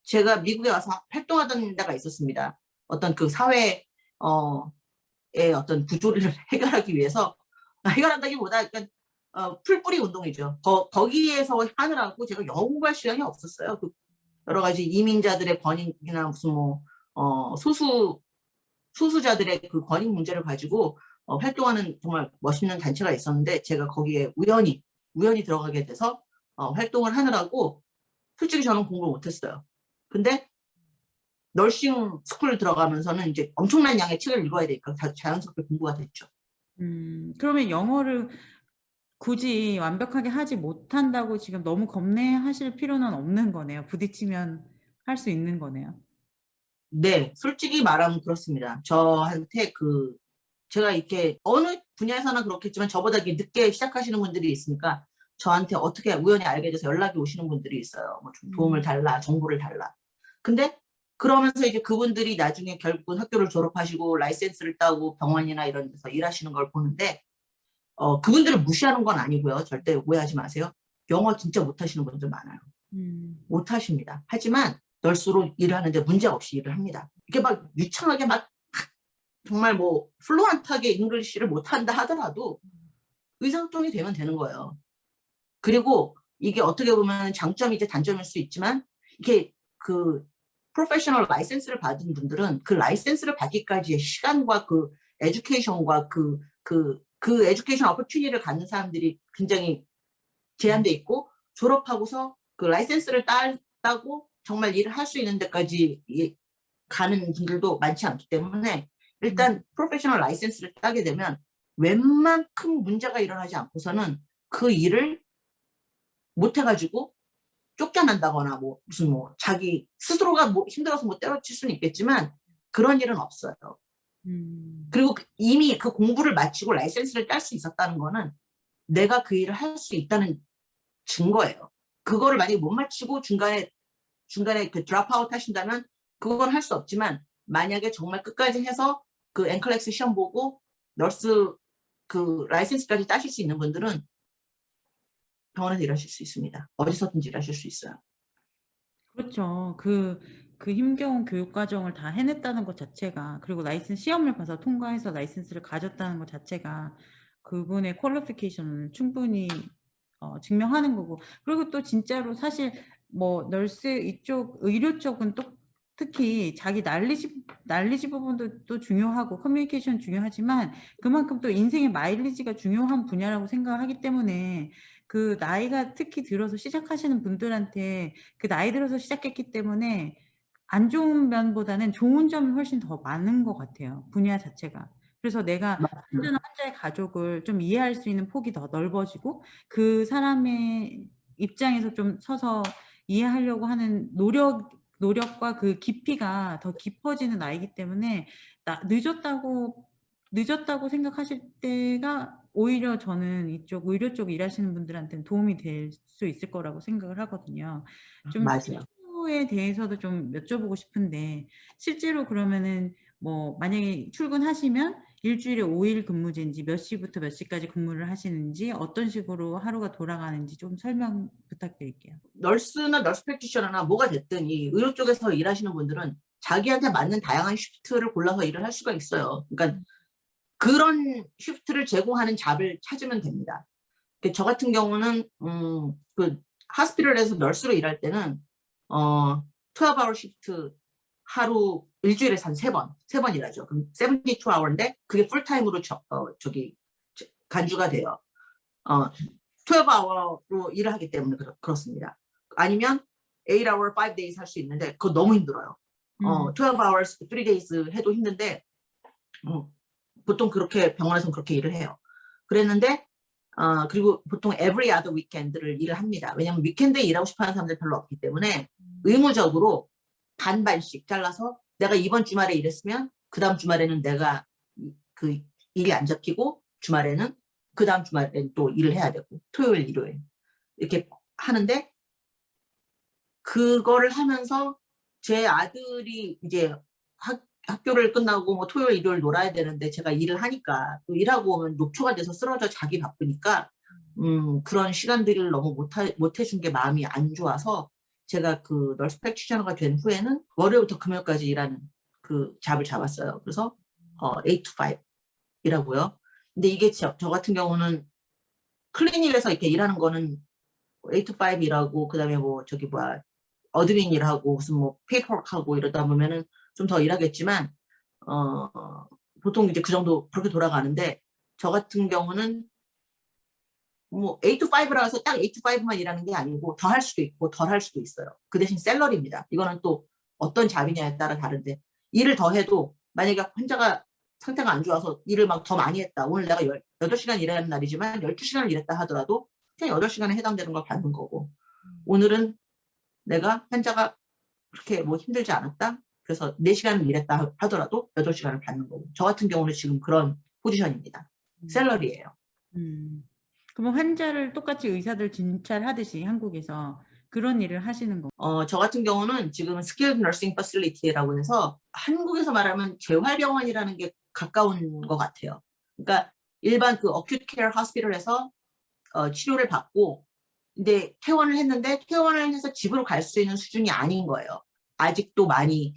제가 미국에 와서 활동하던 데가 있었습니다. 어떤 그 사회의 어떤 구조를 해결하기 위해서 해결한다기보다 약간 풀뿌리 운동이죠. 거기에서 하느라고 제가 영어 공부할 시간이 없었어요. 여러 가지 이민자들의 권익이나 무슨 뭐 소수자들의 그 권익 문제를 가지고 활동하는 정말 멋있는 단체가 있었는데 제가 거기에 우연히 들어가게 돼서 활동을 하느라고 솔직히 저는 공부를 못했어요. 근데 널싱 스쿨 들어가면서는 이제 엄청난 양의 책을 읽어야 되니까 자연스럽게 공부가 됐죠. 그러면 영어를 굳이 완벽하게 하지 못한다고 지금 너무 겁내하실 필요는 없는 거네요. 부딪히면 할 수 있는 거네요. 네, 솔직히 말하면 그렇습니다. 저한테 제가 이렇게 어느 분야에서나 그렇겠지만 저보다 이렇게 늦게 시작하시는 분들이 있으니까 저한테 어떻게 우연히 알게 돼서 연락이 오시는 분들이 있어요. 뭐 좀 도움을 달라, 정보를 달라. 근데 그러면서 이제 그분들이 나중에 결국은 학교를 졸업하시고 라이센스를 따고 병원이나 이런 데서 일하시는 걸 보는데 그분들을 무시하는 건 아니고요. 절대 오해하지 마세요. 영어 진짜 못하시는 분들 많아요. 못하십니다. 하지만 널스로 일을 하는데 문제없이 일을 합니다. 이게 막 유창하게 막 정말 뭐 플루언트하게 잉글리시를 못한다 하더라도 의사소통이 되면 되는 거예요. 그리고 이게 어떻게 보면 장점이지 단점일 수 있지만 이게 프로페셔널 라이센스를 받은 분들은 그 라이센스를 받기까지의 시간과 에듀케이션과 에듀케이션 어퍼튜니티를 갖는 사람들이 굉장히 제한돼 있고 졸업하고서 그 라이센스를 따고 정말 일을 할 수 있는 데까지 가는 분들도 많지 않기 때문에 일단 프로페셔널 라이센스를 따게 되면 웬만큼 문제가 일어나지 않고서는 그 일을 못 해가지고 쫓겨난다거나 무슨 자기 스스로가 힘들어서 때려칠 수는 있겠지만 그런 일은 없어요. 그리고 이미 그 공부를 마치고 라이센스를 딸 수 있었다는 거는 내가 그 일을 할 수 있다는 증거예요. 그거를 만약에 못 마치고 중간에 그 드랍아웃 하신다면 그건 할 수 없지만 만약에 정말 끝까지 해서 그 엔클렉스 시험 보고 널스 라이센스까지 따실 수 있는 분들은 병원에서 일하실 수 있습니다. 어디서든지 일하실 수 있어요. 그렇죠. 그 힘겨운 교육 과정을 다 해냈다는 것 자체가, 그리고 라이센스 시험을 봐서 통과해서 라이센스를 가졌다는 것 자체가 그분의 퀄리피케이션을 충분히 증명하는 거고, 그리고 또 진짜로 사실 뭐 널스 이쪽 의료 쪽은 또 특히 자기 날리지 부분도 또 중요하고 커뮤니케이션 중요하지만 그만큼 또 인생의 마일리지가 중요한 분야라고 생각하기 때문에 그 나이가 특히 들어서 시작하시는 분들한테 그 나이 들어서 시작했기 때문에 안 좋은 면보다는 좋은 점이 훨씬 더 많은 것 같아요. 분야 자체가. 그래서 내가 힘든 환자의 가족을 좀 이해할 수 있는 폭이 더 넓어지고 그 사람의 입장에서 좀 서서 이해하려고 하는 노력과 그 깊이가 더 깊어지는 나이기 때문에 늦었다고 생각하실 때가 오히려 저는 이쪽 의료 쪽 일하시는 분들한테는 도움이 될 수 있을 거라고 생각을 하거든요. 좀 맞아요. 실무에 대해서도 좀 여쭤보고 싶은데 실제로 그러면은 뭐 만약에 출근하시면 일주일에 5일 근무제인지 몇 시부터 몇 시까지 근무를 하시는지 어떤 식으로 하루가 돌아가는지 좀 설명 부탁드릴게요. 널스나 널스 프랙티셔너나 뭐가 됐든 이 의료 쪽에서 일하시는 분들은 자기한테 맞는 다양한 쉬프트를 골라서 일을 할 수가 있어요. 그러니까 그런 쉬프트를 제공하는 잡을 찾으면 됩니다. 저 같은 경우는 하스피털에서 널스로 일할 때는 12hour 쉬프트 하루 일주일에 한 3번 일하죠. 그럼 72hour인데 그게 풀타임으로 간주가 돼요. 12hour로 일을 하기 때문에 그렇습니다. 아니면 8hour, 5days 할 수 있는데 그거 너무 힘들어요. 12 hours, 3 days 해도 힘든데 보통 그렇게 병원에서는 그렇게 일을 해요. 그랬는데 그리고 보통 every other weekend를 일을 합니다. 왜냐하면 위켄드에 일하고 싶어하는 사람들 별로 없기 때문에 의무적으로 반반씩 잘라서 내가 이번 주말에 일했으면 그 다음 주말에는 내가 그 일이 안 잡히고 주말에는 그 다음 주말에는 또 일을 해야 되고 토요일, 일요일 이렇게 하는데 그거를 하면서 제 아들이 이제 학교를 끝나고 뭐 토요일, 일요일 놀아야 되는데 제가 일을 하니까 또 일하고 오면 녹초가 돼서 쓰러져 자기 바쁘니까 그런 시간들을 너무 못 해준 게 마음이 안 좋아서 제가 그 널스 프랙티셔너가 된 후에는 월요일부터 금요일까지 일하는 그 잡을 잡았어요. 그래서 8 to 5 이라고요. 근데 이게 저 같은 경우는 클리닉에서 이렇게 일하는 거는 8 to 5 일하고 그다음에 어드민 일하고 무슨 페이퍼워크 하고 이러다 보면은 좀 더 일하겠지만 보통 이제 그 정도 그렇게 돌아가는데 저 같은 경우는 8 to 5라 해서 딱 8 to 5만 일하는 게 아니고 더 할 수도 있고 덜 할 수도 있어요. 그 대신 샐러리입니다. 이거는 또 어떤 잡이냐에 따라 다른데 일을 더 해도 만약에 환자가 상태가 안 좋아서 일을 막 더 많이 했다. 오늘 내가 8시간 일하는 날이지만 12시간을 일했다 하더라도 그냥 8시간에 해당되는 걸 받는 거고 오늘은 내가 환자가 그렇게 뭐 힘들지 않았다. 그래서 4시간을 일했다 하더라도 8시간을 받는 거고 저 같은 경우는 지금 그런 포지션입니다. 셀러리예요. 그러면 환자를 똑같이 의사들 진찰하듯이 한국에서 그런 일을 하시는 거. 저 같은 경우는 지금 스킬드 너싱 퍼실리티라고 해서 한국에서 말하면 재활병원이라는 게 가까운 것 같아요. 그러니까 일반 그 어큐트 케어 호스피털에서 치료를 받고 근데 퇴원을 했는데 퇴원을 해서 집으로 갈 수 있는 수준이 아닌 거예요. 아직도 많이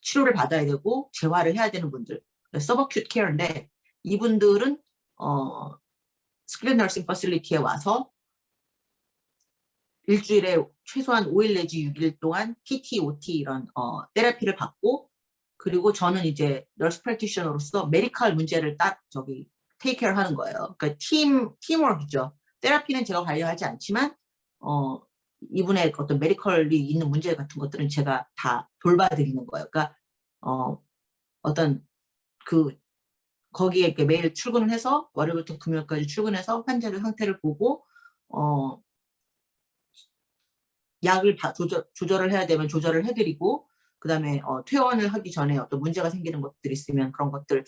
치료를 받아야 되고 재활을 해야 되는 분들. 서브어큐트 케어인데 이분들은 스킬드 너싱 퍼실리티에 와서 일주일에 최소한 5일 내지 6일 동안 PT, OT 이런 테라피를 받고 그리고 저는 이제 너스 프랙티셔너로서 메디컬 문제를 딱 테이크 케어 하는 거예요. 그러니까 팀워크죠. 테라피는 제가 관리하지 않지만 이분의 어떤 메디컬이 있는 문제 같은 것들은 제가 다 돌봐드리는 거예요. 그러니까 어떤 거기에 이렇게 매일 출근을 해서 월요일부터 금요일까지 출근해서 환자의 상태를 보고 약을 조절을 해야 되면 조절을 해드리고 그다음에 퇴원을 하기 전에 어떤 문제가 생기는 것들이 있으면 그런 것들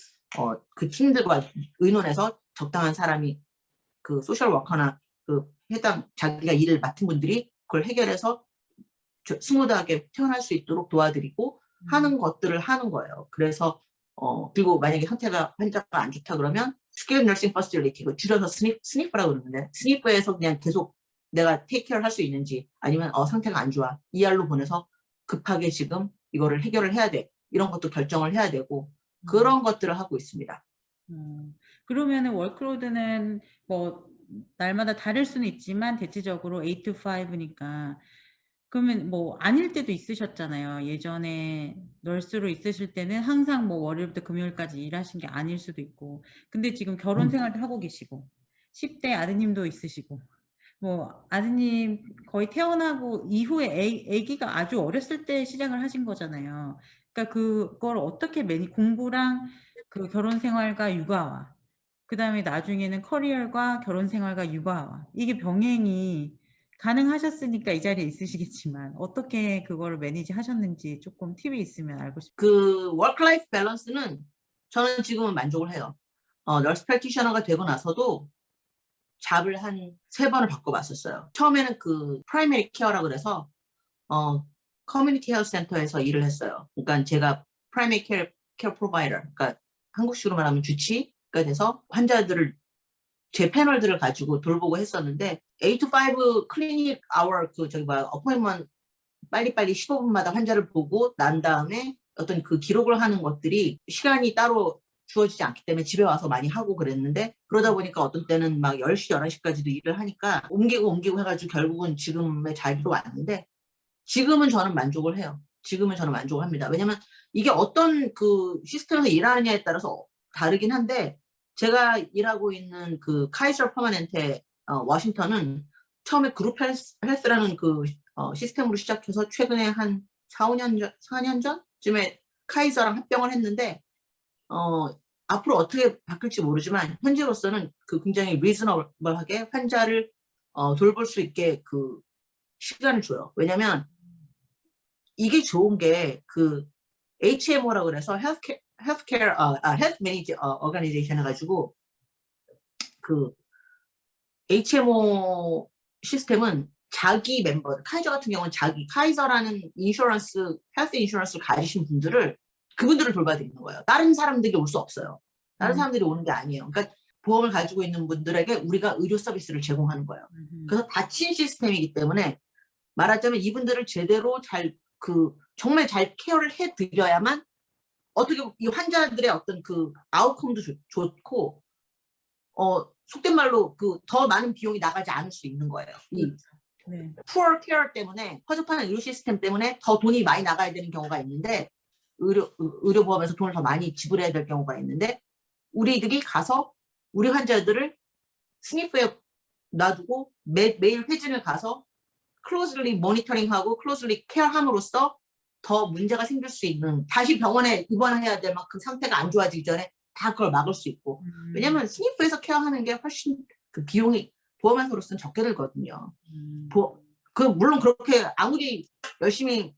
그 팀들과 의논해서 적당한 사람이 그 소셜 워커나 그 해당 자기가 일을 맡은 분들이 그걸 해결해서 스무드하게 퇴원할 수 있도록 도와드리고 하는 것들을 하는 거예요. 그래서 그리고 만약에 환자가 안 좋다 그러면 스킬드 너싱 퍼실리티 줄여서 스니프라고 그러는데 스니프에서 그냥 계속 내가 테이크케어를 할 수 있는지 아니면 상태가 안 좋아 ER로 보내서 급하게 지금 이거를 해결을 해야 돼 이런 것도 결정을 해야 되고 그런 것들을 하고 있습니다. 그러면은 워크로드는 뭐 날마다 다를 수는 있지만 대체적으로 8 to 5니까 그러면 뭐 아닐 때도 있으셨잖아요. 예전에 널스로 있으실 때는 항상 뭐 월요일부터 금요일까지 일하신 게 아닐 수도 있고 근데 지금 결혼 생활도 하고 계시고 10대 아드님도 있으시고 뭐 아드님 거의 태어나고 이후에 아기가 아주 어렸을 때 시작을 하신 거잖아요. 그러니까 그걸 어떻게 공부랑 그 결혼 생활과 육아와 그다음에 나중에는 커리어과 결혼 생활과 육아와 이게 병행이 가능하셨으니까 이 자리에 있으시겠지만 어떻게 그거를 매니지 하셨는지 조금 팁이 있으면 알고 싶어요. 그 워크 라이프 밸런스는 저는 지금은 만족을 해요. 널스 프랙티셔너가 되고 나서도 잡을 한 3번을 바꿔봤었어요. 처음에는 그 프라이머리 케어라고 그래서 커뮤니티 헬스 센터에서 일을 했어요. 그러니까 제가 프라이머리 케어 프로바이더, 그러니까 한국식으로 말하면 주치가 돼서 환자들을 제 패널들을 가지고 돌보고 했었는데 8 to 5 클리닉 아워 어포인먼트 빨리빨리 15분마다 환자를 보고 난 다음에 어떤 그 기록을 하는 것들이 시간이 따로 주어지지 않기 때문에 집에 와서 많이 하고 그랬는데 그러다 보니까 어떤 때는 막 10시, 11시까지도 일을 하니까 옮기고 해가지고 결국은 지금의 자리로 왔는데 지금은 저는 만족을 해요. 지금은 저는 만족을 합니다. 왜냐면 이게 어떤 그 시스템에서 일하느냐에 따라서 다르긴 한데 제가 일하고 있는 그 카이저 퍼머넨테 워싱턴은 처음에 그룹 헬스라는 그 시스템으로 시작해서 최근에 한 4년 전쯤에 카이저랑 합병을 했는데 앞으로 어떻게 바뀔지 모르지만 현재로서는 그 굉장히 리즈너블하게 환자를 돌볼 수 있게 그 시간을 줘요. 왜냐면 이게 좋은 게 그 HMO라고 그래서 헬스 매니지 어가니제이션 해가지고 그 HMO 시스템은 자기 멤버, 카이저 같은 경우는 카이저라는 헬스 인슈런스를 가지신 분들을 그분들을 돌봐드리는 거예요. 다른 사람들이 올 수 없어요. 다른 사람들이 오는 게 아니에요. 그러니까 보험을 가지고 있는 분들에게 우리가 의료 서비스를 제공하는 거예요. 그래서 닫힌 시스템이기 때문에 말하자면 이분들을 제대로 정말 잘 케어를 해드려야만 어떻게 이 환자들의 어떤 그 아웃컴도 좋고 속된 말로 그 더 많은 비용이 나가지 않을 수 있는 거예요. 이 poor care 때문에 허접한 의료 시스템 때문에 더 돈이 많이 나가야 되는 경우가 있는데 의료보험에서 돈을 더 많이 지불해야 될 경우가 있는데 우리들이 가서 우리 환자들을 스니프에 놔두고 매일 회진을 가서 closely monitoring하고 closely care함으로써 더 문제가 생길 수 있는, 다시 병원에 입원해야 될 만큼 상태가 안 좋아지기 전에 다 그걸 막을 수 있고. 왜냐면 스니프에서 케어하는 게 훨씬 그 비용이 보험회사로서는 적게 들거든요. 물론 그렇게 아무리 열심히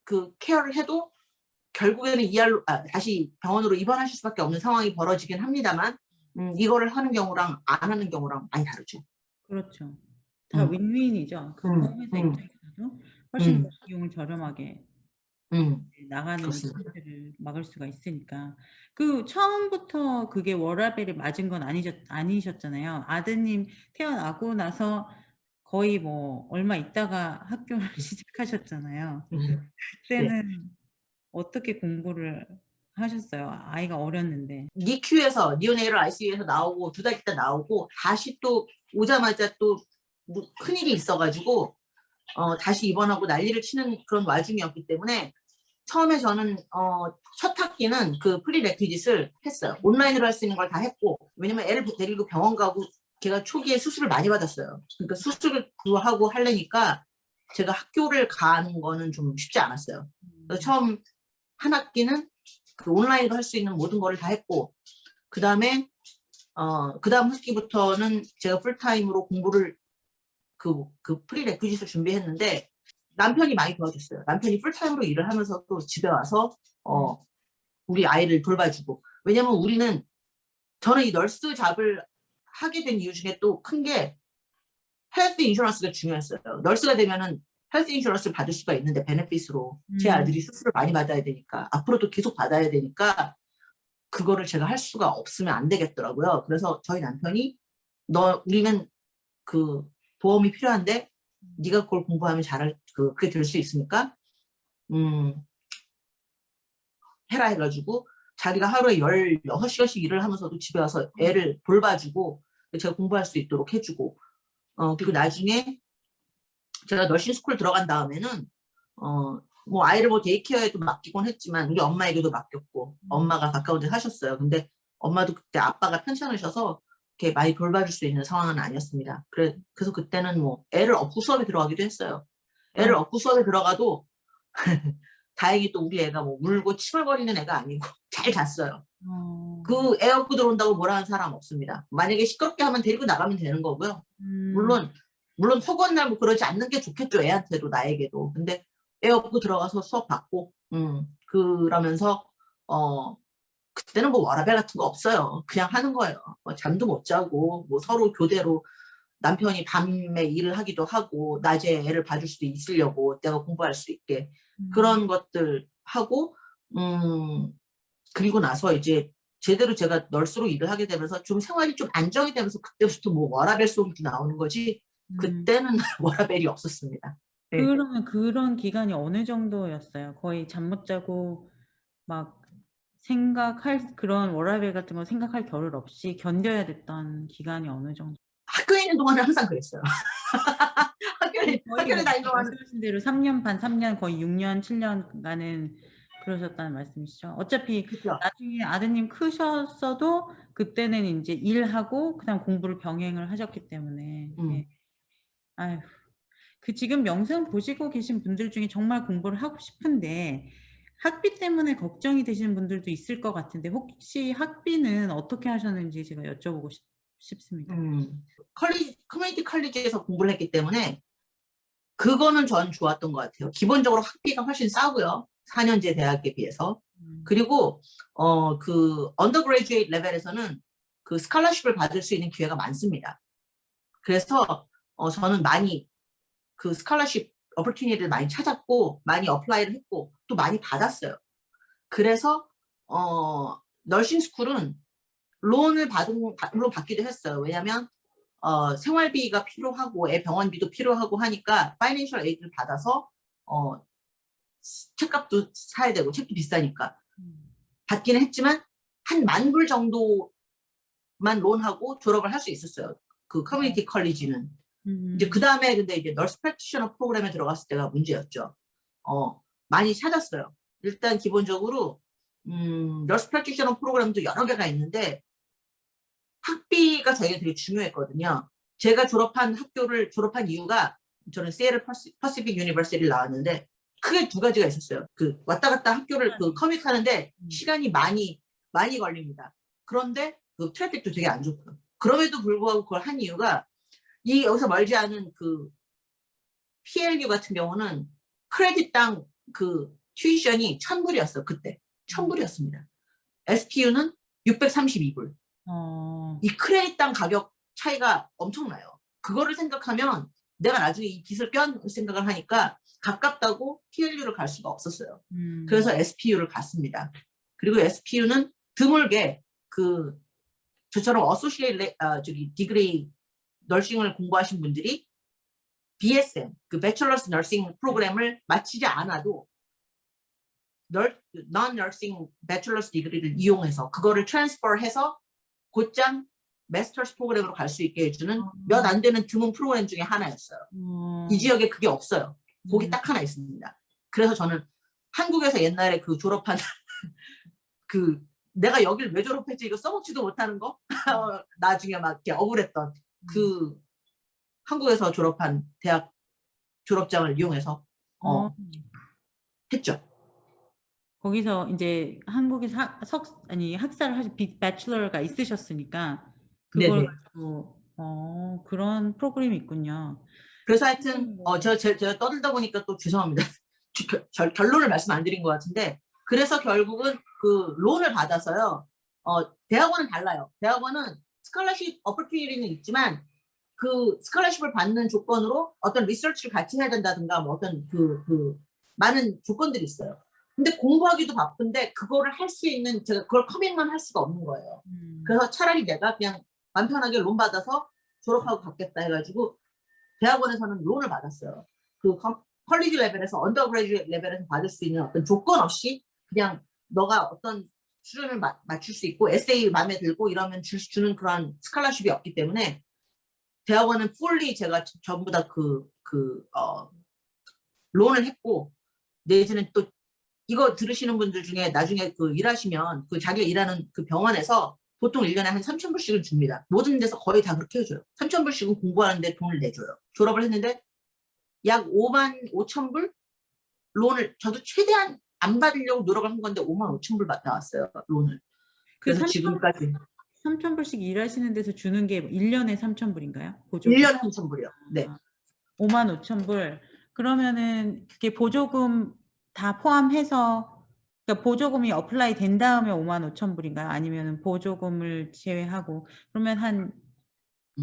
그 케어를 해도 결국에는 다시 병원으로 입원하실 수밖에 없는 상황이 벌어지긴 합니다만, 이거를 하는 경우랑 안 하는 경우랑 많이 다르죠. 그렇죠. 다 윈윈이죠. 그 보험회사 입장에서도 훨씬 더 비용을 저렴하게 나가는 그렇습니다. 문제를 막을 수가 있으니까. 그 처음부터 그게 워라밸이 맞은 건 아니셨잖아요. 아드님 태어나고 나서 거의 뭐 얼마 있다가 학교를 시작하셨잖아요. 네. 그때는 어떻게 공부를 하셨어요? 아이가 어렸는데. 니큐에서 니오네이럴 ICU에서 나오고 2달 있다 나오고 다시 또 오자마자 또 큰일이 있어가지고 다시 입원하고 난리를 치는 그런 와중이었기 때문에 처음에 저는 첫 학기는 그 프리레퀴짓을 했어요. 온라인으로 할 수 있는 걸 다 했고, 왜냐면 애를 데리고 병원 가고 걔가 초기에 수술을 많이 받았어요. 그러니까 수술을 그거 하고 하려니까 제가 학교를 가는 거는 좀 쉽지 않았어요. 그래서 처음 한 학기는 그 온라인으로 할 수 있는 모든 거를 다 했고, 그 다음에 그 다음 학기부터는 제가 풀타임으로 공부를 그 프리레퀴짓을 준비했는데 남편이 많이 도와줬어요. 남편이 풀타임으로 일을 하면서도 집에 와서 우리 아이를 돌봐주고. 왜냐면 저는 이 널스 잡을 하게 된 이유 중에 또 큰 게 헬스 인슈런스가 중요했어요. 널스가 되면은 헬스 인슈런스를 받을 수가 있는데 베네핏으로 제 아들이 수술을 많이 받아야 되니까 앞으로도 계속 받아야 되니까 그거를 제가 할 수가 없으면 안 되겠더라고요. 그래서 저희 남편이 우리는 그 보험이 필요한데 네가 그걸 공부하면 그게 될 수 있으니까 해라 해가지고 자기가 하루에 16시간씩 일을 하면서도 집에 와서 애를 돌봐주고 제가 공부할 수 있도록 해주고 그리고 나중에 제가 너싱 스쿨 들어간 다음에는 뭐 아이를 뭐 데이케어에도 맡기곤 했지만 우리 엄마에게도 맡겼고 엄마가 가까운 데 사셨어요. 근데 엄마도 그때 아빠가 편찮으셔서 이렇게 많이 돌봐줄 수 있는 상황은 아니었습니다. 그래서 그때는 뭐 애를 업고 수업에 들어가기도 했어요. 애를 업고 수업에 들어가도 다행히 또 우리 애가 뭐 울고 치물거리는 애가 아니고 잘 잤어요. 그 애 업고 들어온다고 뭐라 하는 사람 없습니다. 만약에 시끄럽게 하면 데리고 나가면 되는 거고요. 물론 허구한 뭐 그러지 않는 게 좋겠죠. 애한테도 나에게도. 근데 애 업고 들어가서 수업 받고 그러면서 그때는 뭐 워라밸 같은 거 없어요. 그냥 하는 거예요. 잠도 못 자고 뭐 서로 교대로 남편이 밤에 일을 하기도 하고 낮에 애를 봐줄 수도 있으려고 내가 공부할 수 있게 그런 것들 하고 그리고 나서 이제 제대로 제가 널스로 일을 하게 되면서 좀 생활이 좀 안정이 되면서 그때부터 뭐 워라밸 소리도 나오는 거지 그때는 워라밸이 없었습니다. 네. 그러면 그런 기간이 어느 정도였어요? 거의 잠 못 자고 막 그런 워라밸 같은 거 생각할 겨를 없이 견뎌야 됐던 기간이 어느 정도? 학교에 있는 동안은 항상 그랬어요. 학교에 다니는 동안은 말씀하신 대로 3년 반, 3년 거의 6년, 7년간은 그러셨다는 말씀이시죠? 어차피 그렇죠. 나중에 아드님 크셨어도 그때는 이제 일하고 그다음 공부를 병행을 하셨기 때문에. 네. 아휴. 지금 영상 보시고 계신 분들 중에 정말 공부를 하고 싶은데 학비 때문에 걱정이 되시는 분들도 있을 것 같은데 혹시 학비는 어떻게 하셨는지 제가 여쭤보고 싶습니다. 커뮤니티 컬리지에서 공부를 했기 때문에 그거는 전 좋았던 것 같아요. 기본적으로 학비가 훨씬 싸고요. 4년제 대학에 비해서. 그리고 그 언더그레이주에이트 레벨에서는 그 스칼러십을 받을 수 있는 기회가 많습니다. 그래서 저는 많이 그 스칼러십 어퍼튜니티를 많이 찾았고 많이 어플라이를 했고 또 많이 받았어요. 그래서 널싱 스쿨은 론을 받기도 했어요. 왜냐하면 생활비가 필요하고 애 병원비도 필요하고 하니까 파이낸셜 에이드를 받아서 책값도 사야 되고 책도 비싸니까 받기는 했지만 한 10,000불 정도만 론하고 졸업을 할 수 있었어요. 그 커뮤니티 컬리지는. 이제 그 다음에 근데 이제 널스 프랙티셔너 프로그램에 들어갔을 때가 문제였죠. 많이 찾았어요. 일단 기본적으로 널스 프랙티셔너 프로그램도 여러 개가 있는데 학비가 저희가 되게 중요했거든요. 제가 졸업한 이유가 저는 시애틀 퍼시픽 유니버시티를 나왔는데 크게 두 가지가 있었어요. 그 왔다 갔다 학교를 그 커뮤니하는데 시간이 많이 걸립니다. 그런데 그 트래픽도 되게 안 좋고요. 그럼에도 불구하고 그걸 한 이유가 이 여기서 멀지 않은 그 PLU 같은 경우는 크레딧당 그 튜이션이 1,000불이었어요. 그때 1,000불이었습니다. SPU는 632불. 이 크레딧당 가격 차이가 엄청나요. 그거를 생각하면 내가 나중에 이 빚을 껴안을 생각을 하니까 가깝다고 PLU를 갈 수가 없었어요. 그래서 SPU를 갔습니다. 그리고 SPU는 드물게 그 저처럼 디그리 널싱을 공부하신 분들이 BSN, 그 배철러스 너싱 프로그램을 마치지 않아도 non-nursing bachelor's degree를 이용해서 그거를 트랜스퍼해서 곧장 마스터스 프로그램으로 갈 수 있게 해주는 몇 안 되는 드문 프로그램 중에 하나였어요. 이 지역에 그게 없어요. 거기 딱 하나 있습니다. 그래서 저는 한국에서 옛날에 그 졸업한 그 내가 여길 왜 졸업했지 이거 써먹지도 못하는 거 나중에 막 이렇게 억울했던 그 한국에서 졸업한 대학 졸업장을 이용해서 했죠. 거기서 이제 한국에서 학사를 하신 배출러가 있으셨으니까 그걸 네네. 가지고 그런 프로그램이 있군요. 그래서 하여튼 제가 떠들다 보니까 또 죄송합니다. 결론을 말씀 안 드린 것 같은데 그래서 결국은 그 론을 받아서요. 대학원은 달라요. 대학원은 스칼러십 어퍼튜니티는 있지만 그 스칼러십을 받는 조건으로 어떤 리서치를 같이 해야 된다든가 뭐 어떤 많은 조건들이 있어요. 근데 공부하기도 바쁜데 그거를 할 수 있는 제가 그걸 커밋만 할 수가 없는 거예요. 그래서 차라리 내가 그냥 맘 편하게 론 받아서 졸업하고 갔겠다 해가지고 대학원에서는 론을 받았어요. 그 컬리지 레벨에서 언더그래주에이트 레벨에서 받을 수 있는 어떤 조건 없이 그냥 너가 어떤 수준을 맞출 수 있고 에세이 마음에 들고 이러면 주는 그런 스칼러십이 없기 때문에 대학원은 풀리 제가 전부 다 론을 했고 내지는 또 이거 들으시는 분들 중에 나중에 그 일하시면 그 자기가 일하는 그 병원에서 보통 1년에 한 3,000불씩을 줍니다. 모든 데서 거의 다 그렇게 해줘요. 3,000불씩은 공부하는데 돈을 내줘요. 졸업을 했는데 약 55,000불 론을 저도 최대한 안 받으려고 노력을 한 건데 55,000불 나왔어요. 론을. 그래서 지금까지 3,000불씩 일하시는 데서 주는 게 1년에 3,000불인가요? 1년에 3,000불이요. 네. 55,000불. 그러면은 그게 보조금 다 포함해서 그러니까 보조금이 어플라이 된 다음에 55,000불인가요? 아니면 보조금을 제외하고 그러면 한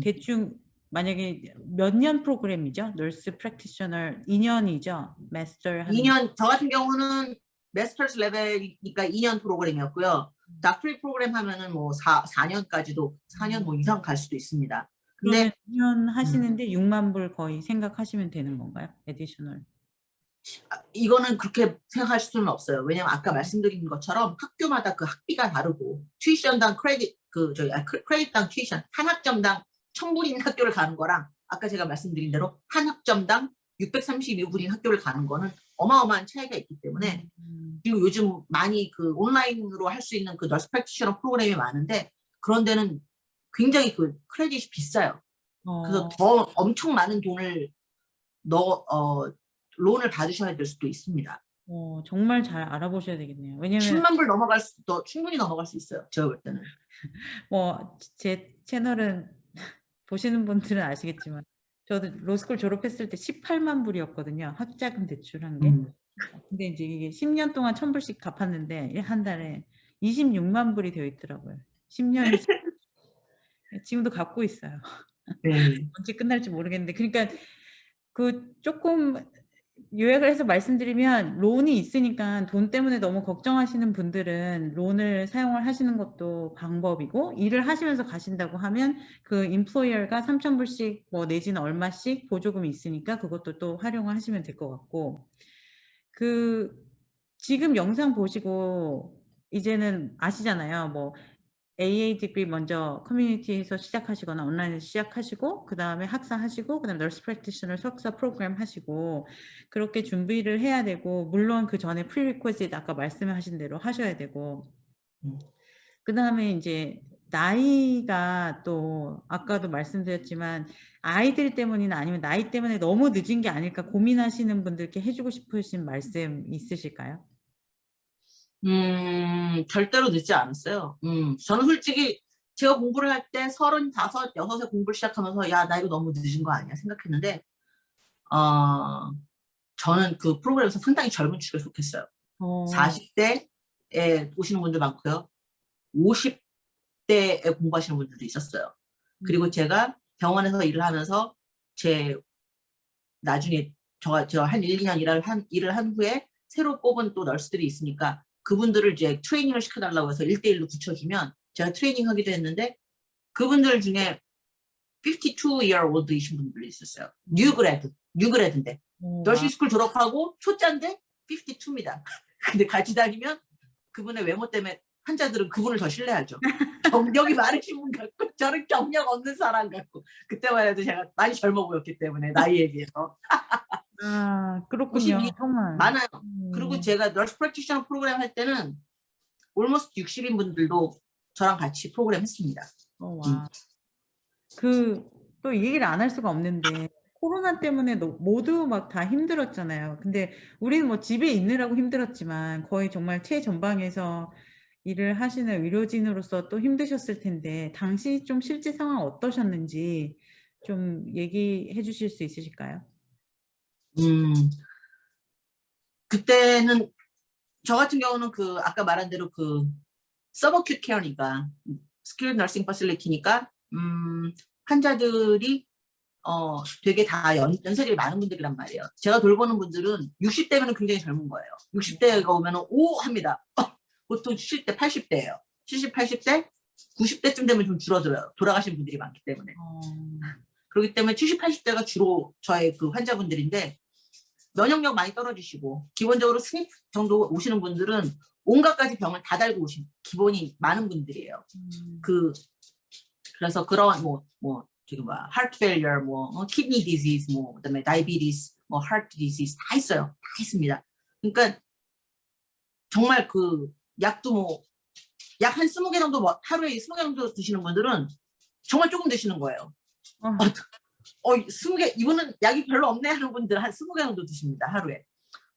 대충 만약에 몇 년 프로그램이죠? 널스 프랙티셔너 2년이죠? 마스터 하는 2년 저 같은 경우는 마스터스 레벨이니까 2년 프로그램이었고요. 닥터리 프로그램 하면은 뭐 4년까지도 4년 뭐 이상 갈 수도 있습니다. 그러면 2년 하시는데 6만 불 거의 생각하시면 되는 건가요? 에디셔널. 이거는 그렇게 생각하실 수는 없어요. 왜냐면 아까 말씀드린 것처럼 학교마다 그 학비가 다르고 튜이션당 크레딧당 튜이션 한 학점당 1,000불인 학교를 가는 거랑 아까 제가 말씀드린 대로 한 학점당 632불인 학교를 가는 거는 어마어마한 차이가 있기 때문에 그리고 요즘 많이 그 온라인으로 할 수 있는 그 널스 프랙티셔너 프로그램이 많은데 그런 데는 굉장히 그 크레딧이 비싸요. 그래서 더 엄청 많은 돈을 론을 받으셔야 될 수도 있습니다. 정말 잘 알아보셔야 되겠네요. 왜냐면 10만 불 충분히 넘어갈 수 있어요. 제가 볼 때는. 제 채널은 보시는 분들은 아시겠지만 저도 로스쿨 졸업했을 때 18만 불이었거든요. 학자금 대출한 게. 근데 이제 이게 10년 동안 1,000불씩 갚았는데 한 달에 26만 불이 되어 있더라고요. 10년이 지금도 갚고 있어요. 네. 언제 끝날지 모르겠는데 그러니까 그 조금 요약을 해서 말씀드리면 론이 있으니까 돈 때문에 너무 걱정하시는 분들은 론을 사용을 하시는 것도 방법이고 일을 하시면서 가신다고 하면 그 인플로이어가 3,000불씩 뭐 내지는 얼마씩 보조금이 있으니까 그것도 또 활용을 하시면 될 것 같고 그 지금 영상 보시고 이제는 아시잖아요. 뭐 AA 디그리 먼저 커뮤니티에서 시작하시거나 온라인에서 시작하시고 그 다음에 학사하시고 그 다음에 널스 프랙티셔너 석사 프로그램 하시고 그렇게 준비를 해야 되고 물론 그 전에 프리리퀘시트 아까 말씀하신 대로 하셔야 되고 그 다음에 이제 나이가 또 아까도 말씀드렸지만 아이들 때문이나 아니면 나이 때문에 너무 늦은 게 아닐까 고민하시는 분들께 해주고 싶으신 말씀 있으실까요? 절대로 늦지 않았어요. 저는 솔직히 제가 공부를 할 때 35, 6에 공부를 시작하면서 야, 나 이거 너무 늦은 거 아니야 생각했는데 어, 저는 그 프로그램에서 상당히 젊은 축에 속했어요. 어, 40대에 오시는 분들 많고요. 50대에 공부하시는 분들도 있었어요. 그리고 음, 제가 병원에서 일을 하면서 제 나중에 제가 한 1, 2년 일을 한 후에 새로 뽑은 또 널스들이 있으니까 그분들을 이제 트레이닝을 시켜달라고 해서 1대1로 붙여주면 제가 트레이닝 하기도 했는데 그분들 중에 52year old이신 분들이 있었어요. 뉴그레드인데 와. 너시스쿨 졸업하고 초짜인데 52입니다. 근데 같이 다니면 그분의 외모 때문에 환자들은 그분을 더 신뢰하죠. 경력이 많으신 분 같고 저는 경력 없는 사람 같고 그때만 해도 제가 많이 젊어 보였기 때문에 나이에 비해서 아, 그렇군요. 52 정말. 많아요. 그리고 제가 널스 프랙티셔너 프로그램 할 때는 almost 60인 분들도 저랑 같이 프로그램 했습니다. 음. 와. 또 이 얘기를 안 할 수가 없는데, 코로나 때문에 모두 막 다 힘들었잖아요. 근데 우리는 뭐 집에 있느라고 힘들었지만, 거의 정말 최전방에서 일을 하시는 의료진으로서 또 힘드셨을 텐데, 당시 좀 실제 상황 어떠셨는지 좀 얘기해 주실 수 있으실까요? 음, 그때는 저 같은 경우는 그 아까 말한 대로 그 서버큐트 케어니까 스킬 너싱 퍼실리티니까 환자들이 되게 다 연세들이 많은 분들이란 말이에요. 제가 돌보는 분들은 60대면 굉장히 젊은 거예요. 60대가 오면 오 합니다. 보통 70대, 80대예요. 70, 80대, 90대쯤 되면 좀 줄어들어요. 돌아가신 분들이 많기 때문에. 어, 그렇기 때문에 70, 80대가 주로 저의 그 환자분들인데 면역력 많이 떨어지시고 기본적으로 스니프 정도 오시는 분들은 온갖 가지 병을 다 달고 오신 기본이 많은 분들이에요. 그 그래서 그런 뭐 지금 뭐 heart failure, 뭐 kidney disease, 뭐 그다음에 diabetes, 뭐 heart disease 다 있어요. 다 있습니다. 그러니까 정말 그 약도 뭐 약 한 20개 정도 하루에 20개 정도 드시는 분들은 정말 조금 드시는 거예요. 어, 20개 이분은 약이 별로 없네 하는 분들 한 20개 정도 드십니다. 하루에.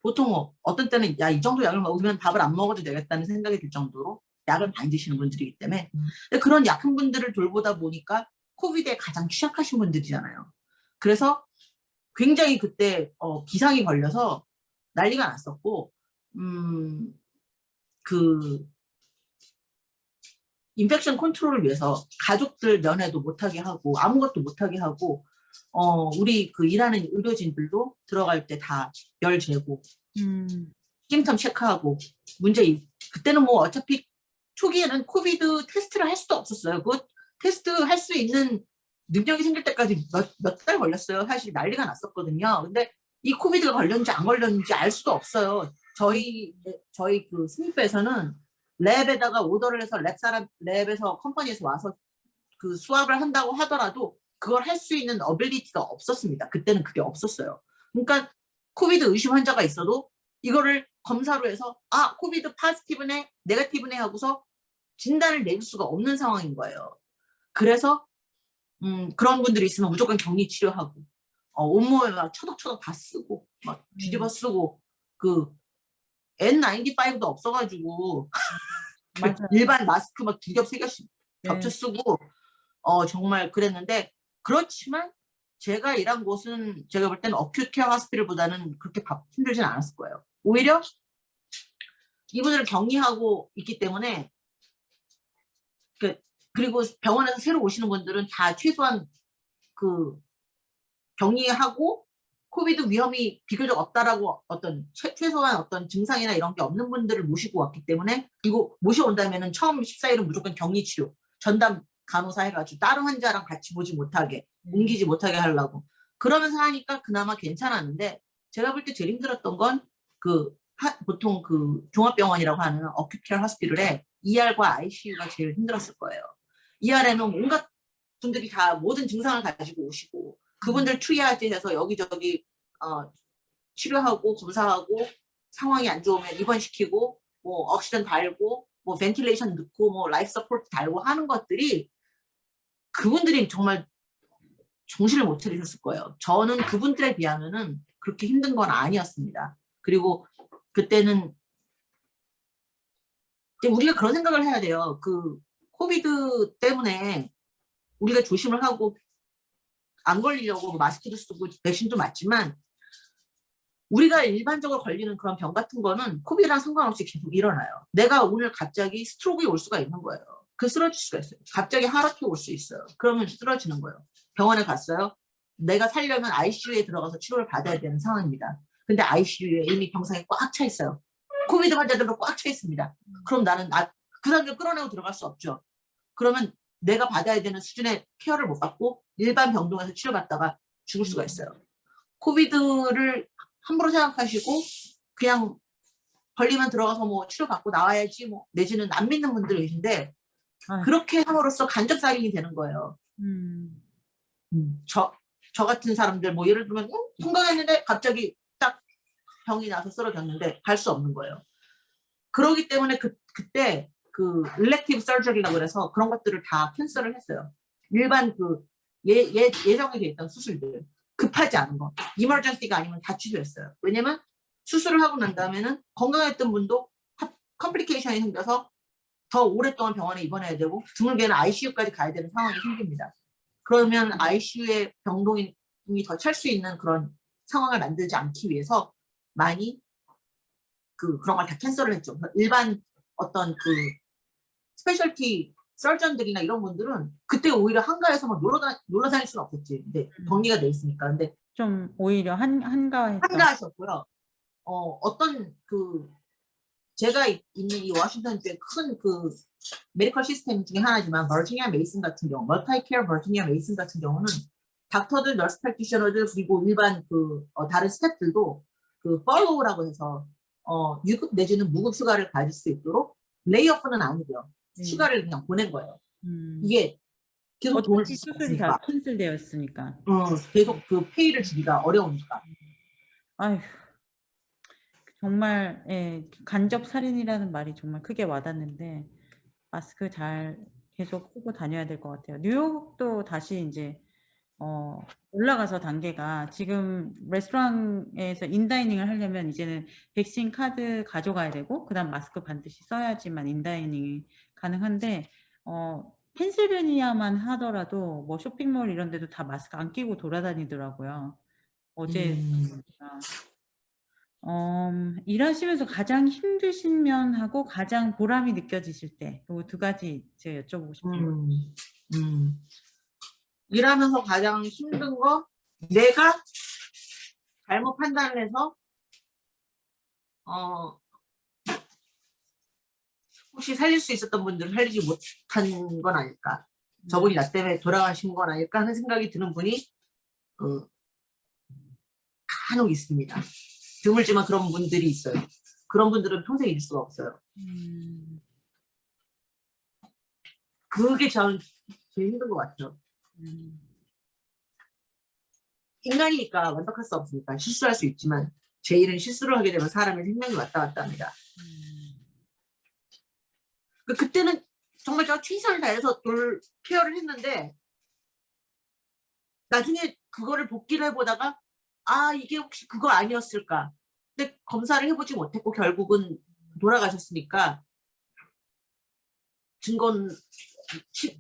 보통 어떤 때는 야, 이 정도 약을 먹으면 밥을 안 먹어도 되겠다는 생각이 들 정도로 약을 많이 드시는 분들이기 때문에 근데 그런 약한 분들을 돌보다 보니까 코비드에 가장 취약하신 분들이잖아요. 그래서 굉장히 그때 비상이 걸려서 난리가 났었고 그 인펙션 컨트롤을 위해서 가족들 면회도 못하게 하고 아무것도 못하게 하고 우리 그 일하는 의료진들도 들어갈 때 다 열 재고 심텀 체크하고 그때는 뭐 어차피 초기에는 코비드 테스트를 할 수도 없었어요. 그 테스트 할 수 있는 능력이 생길 때까지 몇 달 걸렸어요. 사실 난리가 났었거든요. 근데 이 코비드가 걸렸는지 안 걸렸는지 알 수도 없어요. 저희 그 스니프에서는 랩에다가 오더를 해서 랩에서 컴퍼니에서 와서 그 수압을 한다고 하더라도 그걸 할 수 있는 어빌리티가 없었습니다. 그때는 그게 없었어요. 그러니까 코비드 의심 환자가 있어도 이거를 검사로 해서 코비드 파지티브네 네거티브네 하고서 진단을 내릴 수가 없는 상황인 거예요. 그래서 그런 분들이 있으면 무조건 격리 치료하고 온몸에 막 초덕초덕 다 쓰고 막 뒤집어 쓰고 그 N95도 없어가지고 맞아요. 일반 마스크 막 2겹 3겹씩 겹쳐 네. 쓰고 정말 그랬는데 그렇지만 제가 일한 곳은 제가 볼 때는 어큐트 케어 하스피ટલ보다는 그렇게 힘들진 않았을 거예요. 오히려 이분들을 격리하고 있기 때문에 그리고 병원에서 새로 오시는 분들은 다 최소한 그 격리하고 코비드 위험이 비교적 없다라고 최소한 어떤 증상이나 이런 게 없는 분들을 모시고 왔기 때문에 그리고 모셔온다면은 처음 14일은 무조건 격리 치료 전담 간호사 해가지고 다른 환자랑 같이 보지 못하게 옮기지 못하게 하려고 그러면서 하니까 그나마 괜찮았는데 제가 볼 때 제일 힘들었던 건 보통 그 종합병원이라고 하는 어큐트 케어 하스피털에 ER과 ICU가 제일 힘들었을 거예요. ER에는 온갖 분들이 다 모든 증상을 가지고 오시고 그분들 트리아지해서 여기저기 치료하고 검사하고 상황이 안 좋으면 입원시키고 뭐 억시전 달고 뭐 벤틸레이션 넣고 뭐 라이프 서포트 달고 하는 것들이 그분들이 정말 정신을 못 차리셨을 거예요. 저는 그분들에 비하면은 그렇게 힘든 건 아니었습니다. 그리고 그때는 우리가 그런 생각을 해야 돼요. 그 코비드 때문에 우리가 조심을 하고 안 걸리려고 마스크도 쓰고 백신도 맞지만 우리가 일반적으로 걸리는 그런 병 같은 거는 코비드랑 상관없이 계속 일어나요. 내가 오늘 갑자기 스트로크가 올 수가 있는 거예요. 그 쓰러질 수가 있어요. 갑자기 하락이 올 수 있어요. 그러면 쓰러지는 거예요. 병원에 갔어요. 내가 살려면 ICU에 들어가서 치료를 받아야 되는 상황입니다. 근데 ICU에 이미 병상이 꽉 차 있어요. 코비드 환자들로 꽉 차 있습니다. 그럼 나는 그 사람들 끌어내고 들어갈 수 없죠. 그러면 내가 받아야 되는 수준의 케어를 못 받고 일반 병동에서 치료받다가 죽을 수가 있어요. 코비드를 함부로 생각하시고 그냥 걸리면 들어가서 뭐 치료받고 나와야지 뭐 내지는 안 믿는 분들 계신데 아유. 그렇게 함으로써 간접살인이 되는 거예요. 저 같은 사람들 뭐 예를 들면 건강했는데 갑자기 딱 병이 나서 쓰러졌는데 갈 수 없는 거예요. 그러기 때문에 그때 그 일렉티브 서저리라고 그래서 그런 것들을 다 캔슬을 했어요. 일반 그 예정이 돼 있던 수술들 급하지 않은 거 이머전시가 아니면 다 취소했어요. 왜냐면 수술을 하고 난 다음에는 건강했던 분도 컴플리케이션이 생겨서 더 오랫동안 병원에 입원해야 되고 드물게는 ICU까지 가야 되는 상황이 생깁니다. 그러면 ICU에 병동이 더 찰 수 있는 그런 상황을 만들지 않기 위해서 많이 그런 걸 다 캔슬을 했죠. 일반 어떤 그 스페셜티 서전들이나 이런 분들은 그때 오히려 한가해서 막 놀러 다닐 수는 없겠지. 근데 격리가 돼 있으니까. 근데 좀 오히려 한가했던. 한가하셨고요. 어떤 그 제가 있는 이 워싱턴주의 큰 그 메디컬 시스템 중에 하나지만 버지니아 메이슨 같은 경우, 멀티케어 버지니아 메이슨 같은 경우는 닥터들, 너스 프랙티셔너들 그리고 일반 그 다른 스태프들도 그 팔로우라고 해서 유급 내지는 무급 휴가를 가질 수 있도록 레이오프는 아니고요. 휴가를 그냥 보낸 거예요. 이게 계속 돈을 줄 수 수술이 다 없으니까. 캔슬되었으니까. 계속 그 페이를 주기가 어려우니까. 아휴, 정말 예, 간접 살인이라는 말이 정말 크게 와닿는데 마스크 잘 계속 쓰고 다녀야 될 것 같아요. 뉴욕도 다시 이제 올라가서 단계가 지금 레스토랑에서 인다이닝을 하려면 이제는 백신 카드 가져가야 되고 그다음 마스크 반드시 써야지만 인다이닝이 가능한데 펜실베니아만 하더라도 뭐 쇼핑몰 이런 데도 다 마스크 안 끼고 돌아다니더라고요. 어제 일하시면서 가장 힘드신 면하고 가장 보람이 느껴지실 때, 요 두 가지 제가 여쭤보고 싶어요. 일하면서 가장 힘든 거 내가 잘못 판단을 해서 혹시 살릴 수 있었던 분들을 살리지 못한 건 아닐까. 저분이 나 때문에 돌아가신 건 아닐까 하는 생각이 드는 분이 간혹 있습니다. 드물지만 그런 분들이 있어요. 그런 분들은 평생 잊을 수가 없어요. 그게 저는 제일 힘든 것 같아요. 인간이니까 완벽할 수 없으니까 실수할 수 있지만 제 일은 실수를 하게 되면 사람의 생명이 왔다 갔다 합니다. 그때는 정말 제가 최선을 다해서 케어를 했는데 나중에 그거를 복기를 해보다가 이게 혹시 그거 아니었을까. 근데 검사를 해보지 못했고 결국은 돌아가셨으니까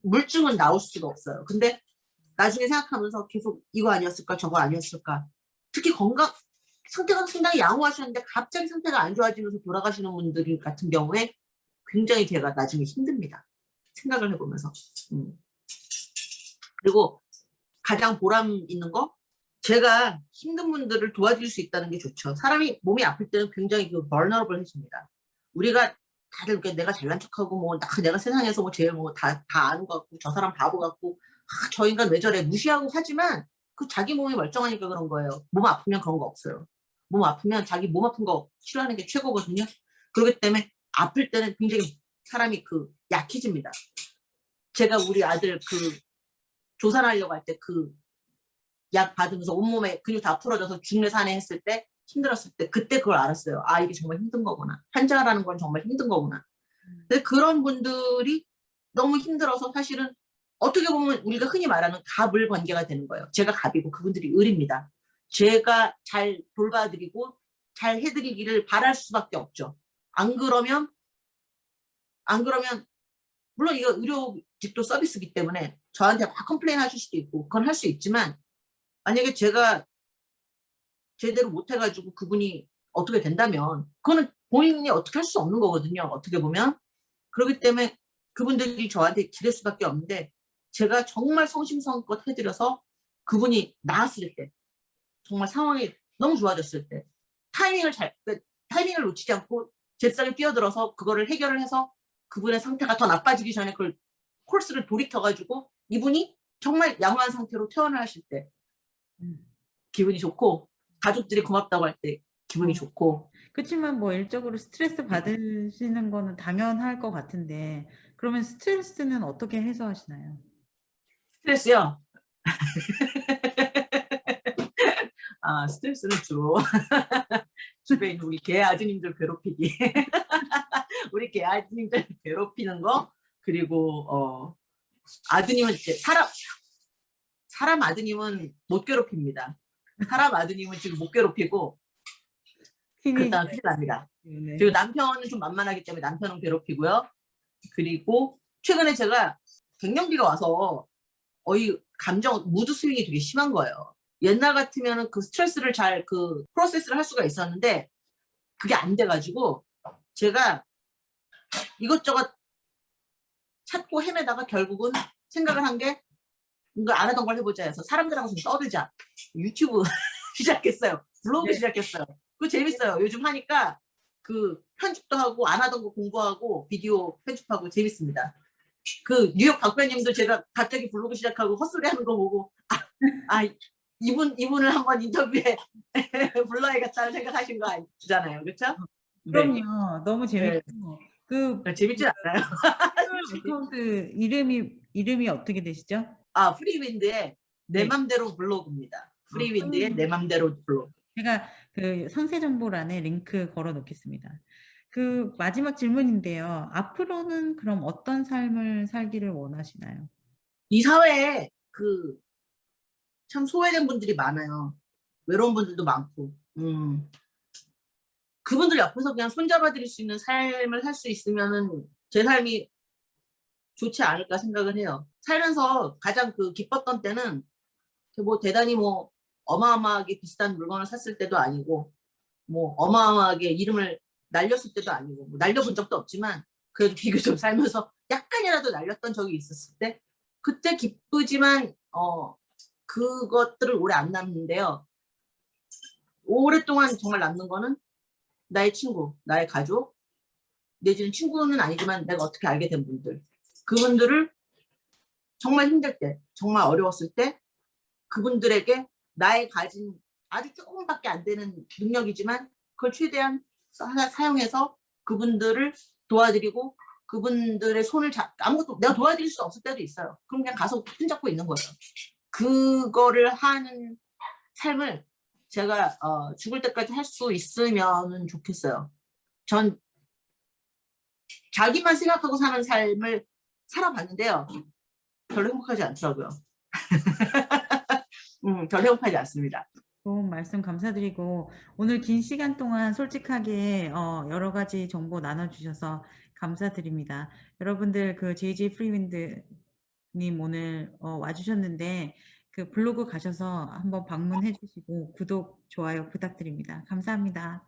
물증은 나올 수가 없어요. 근데 나중에 생각하면서 계속 이거 아니었을까 저거 아니었을까. 특히 상태가 상당히 양호하셨는데 갑자기 상태가 안 좋아지면서 돌아가시는 분들 같은 경우에 굉장히 제가 나중에 힘듭니다. 생각을 해보면서. 그리고 가장 보람 있는 거 제가 힘든 분들을 도와줄 수 있다는 게 좋죠. 사람이 몸이 아플 때는 굉장히 vulnerable 해집니다. 우리가 다들 이렇게 내가 잘난 척하고 뭐 내가 세상에서 뭐 제일 뭐 다 아는 것 같고 저 사람 바보 같고 저 인간 왜 저래 무시하고 하지만 그 자기 몸이 멀쩡하니까 그런 거예요. 몸 아프면 그런 거 없어요. 몸 아프면 자기 몸 아픈 거 치료하는 게 최고거든요. 그렇기 때문에 아플 때는 굉장히 사람이 약해집니다. 제가 우리 아들 조산하려고 할 때 약 받으면서 온몸에 근육 다 풀어져서 중내 산에 했을 때 힘들었을 때 그때 그걸 알았어요. 이게 정말 힘든 거구나. 환자라는 건 정말 힘든 거구나. 근데 그런 분들이 너무 힘들어서 사실은 어떻게 보면 우리가 흔히 말하는 갑을 관계가 되는 거예요. 제가 갑이고 그분들이 을입니다. 제가 잘 돌봐드리고 잘 해드리기를 바랄 수밖에 없죠. 안 그러면 물론 이거 의료직도 서비스이기 때문에 저한테 막 컴플레인 하실 수도 있고 그건 할 수 있지만 만약에 제가 제대로 못해가지고 그분이 어떻게 된다면 그거는 본인이 어떻게 할 수 없는 거거든요. 어떻게 보면. 그렇기 때문에 그분들이 저한테 기댈 수밖에 없는데 제가 정말 성심성의껏 해드려서 그분이 나았을 때 정말 상황이 너무 좋아졌을 때 타이밍을 놓치지 않고 잽싸게 뛰어들어서 그거를 해결을 해서 그분의 상태가 더 나빠지기 전에 그걸 코스를 돌이켜가지고 이분이 정말 양호한 상태로 퇴원을 하실 때 음. 기분이 좋고 가족들이 고맙다고 할 때 기분이 좋고 그렇지만 뭐 일적으로 스트레스 받으시는 거는 당연할 것 같은데 그러면 스트레스는 어떻게 해소하시나요? 스트레스요. 스트레스는 주로 집에 있는 우리 개 아드님들 괴롭히기. 우리 개 아드님들 괴롭히는 거 그리고 아드님은 이제 사람 아드님은 못 괴롭힙니다. 사람 아드님은 지금 못 괴롭히고 티니지 그러다 큰일 납니다. 때문에. 그리고 남편은 좀 만만하기 때문에 남편은 괴롭히고요. 그리고 최근에 제가 갱년기가 와서 감정 무드 스윙이 되게 심한 거예요. 옛날 같으면 그 스트레스를 잘 그 프로세스를 할 수가 있었는데 그게 안 돼가지고 제가 이것저것 찾고 헤매다가 결국은 생각을 한 게 뭔가 안 하던 걸 해보자 해서 사람들하고 좀 떠들자. 유튜브 시작했어요. 블로그 네. 시작했어요. 그거 재밌어요. 요즘 하니까 그 편집도 하고 안 하던 거 공부하고 비디오 편집하고 재밌습니다. 그 뉴욕 박배님도 제가 갑자기 블로그 시작하고 헛소리 하는 거 보고 이분을 한번 인터뷰에 불러야겠다는 생각하신 거 아니잖아요. 그렇죠? 네. 그럼요. 너무 네. 재밌고 그 재밌진 않아요. 어카운트 이름이 어떻게 되시죠? 프리윈드의 내 네. 맘대로 블로그입니다. 프리윈드의 내 프리랜서. 맘대로 블로그. 제가 그 상세 정보란에 링크 걸어 놓겠습니다. 그 마지막 질문인데요. 앞으로는 그럼 어떤 삶을 살기를 원하시나요? 이 사회에 참 소외된 분들이 많아요. 외로운 분들도 많고. 그분들 옆에서 그냥 손잡아 드릴 수 있는 삶을 살 수 있으면은 제 삶이 좋지 않을까 생각을 해요. 살면서 가장 기뻤던 때는 뭐 대단히 뭐 어마어마하게 비싼 물건을 샀을 때도 아니고 뭐 어마어마하게 이름을 날렸을 때도 아니고 뭐 날려본 적도 없지만 그래도 비교적 살면서 약간이라도 날렸던 적이 있었을 때 그때 기쁘지만 그것들을 오래 안 남는데요. 오랫동안 정말 남는 거는 나의 친구, 나의 가족, 내지는 친구는 아니지만 내가 어떻게 알게 된 분들 그분들을 정말 힘들 때 정말 어려웠을 때 그분들에게 나의 가진 아주 조금밖에 안 되는 능력이지만 그걸 최대한 사용해서 그분들을 도와드리고 그분들의 손을 아무것도 내가 도와드릴 수 없을 때도 있어요. 그럼 그냥 가서 손잡고 있는 거예요. 그거를 하는 삶을 제가 죽을 때까지 할 수 있으면 좋겠어요. 전 자기만 생각하고 사는 삶을 살아봤는데요. 별로 행복하지 않더라고요. 별로 행복하지 않습니다. 좋은 말씀 감사드리고 오늘 긴 시간 동안 솔직하게 여러 가지 정보 나눠주셔서 감사드립니다. 여러분들 그 JJ 프리윈드님 오늘 와주셨는데 그 블로그 가셔서 한번 방문해 주시고 구독, 좋아요 부탁드립니다. 감사합니다.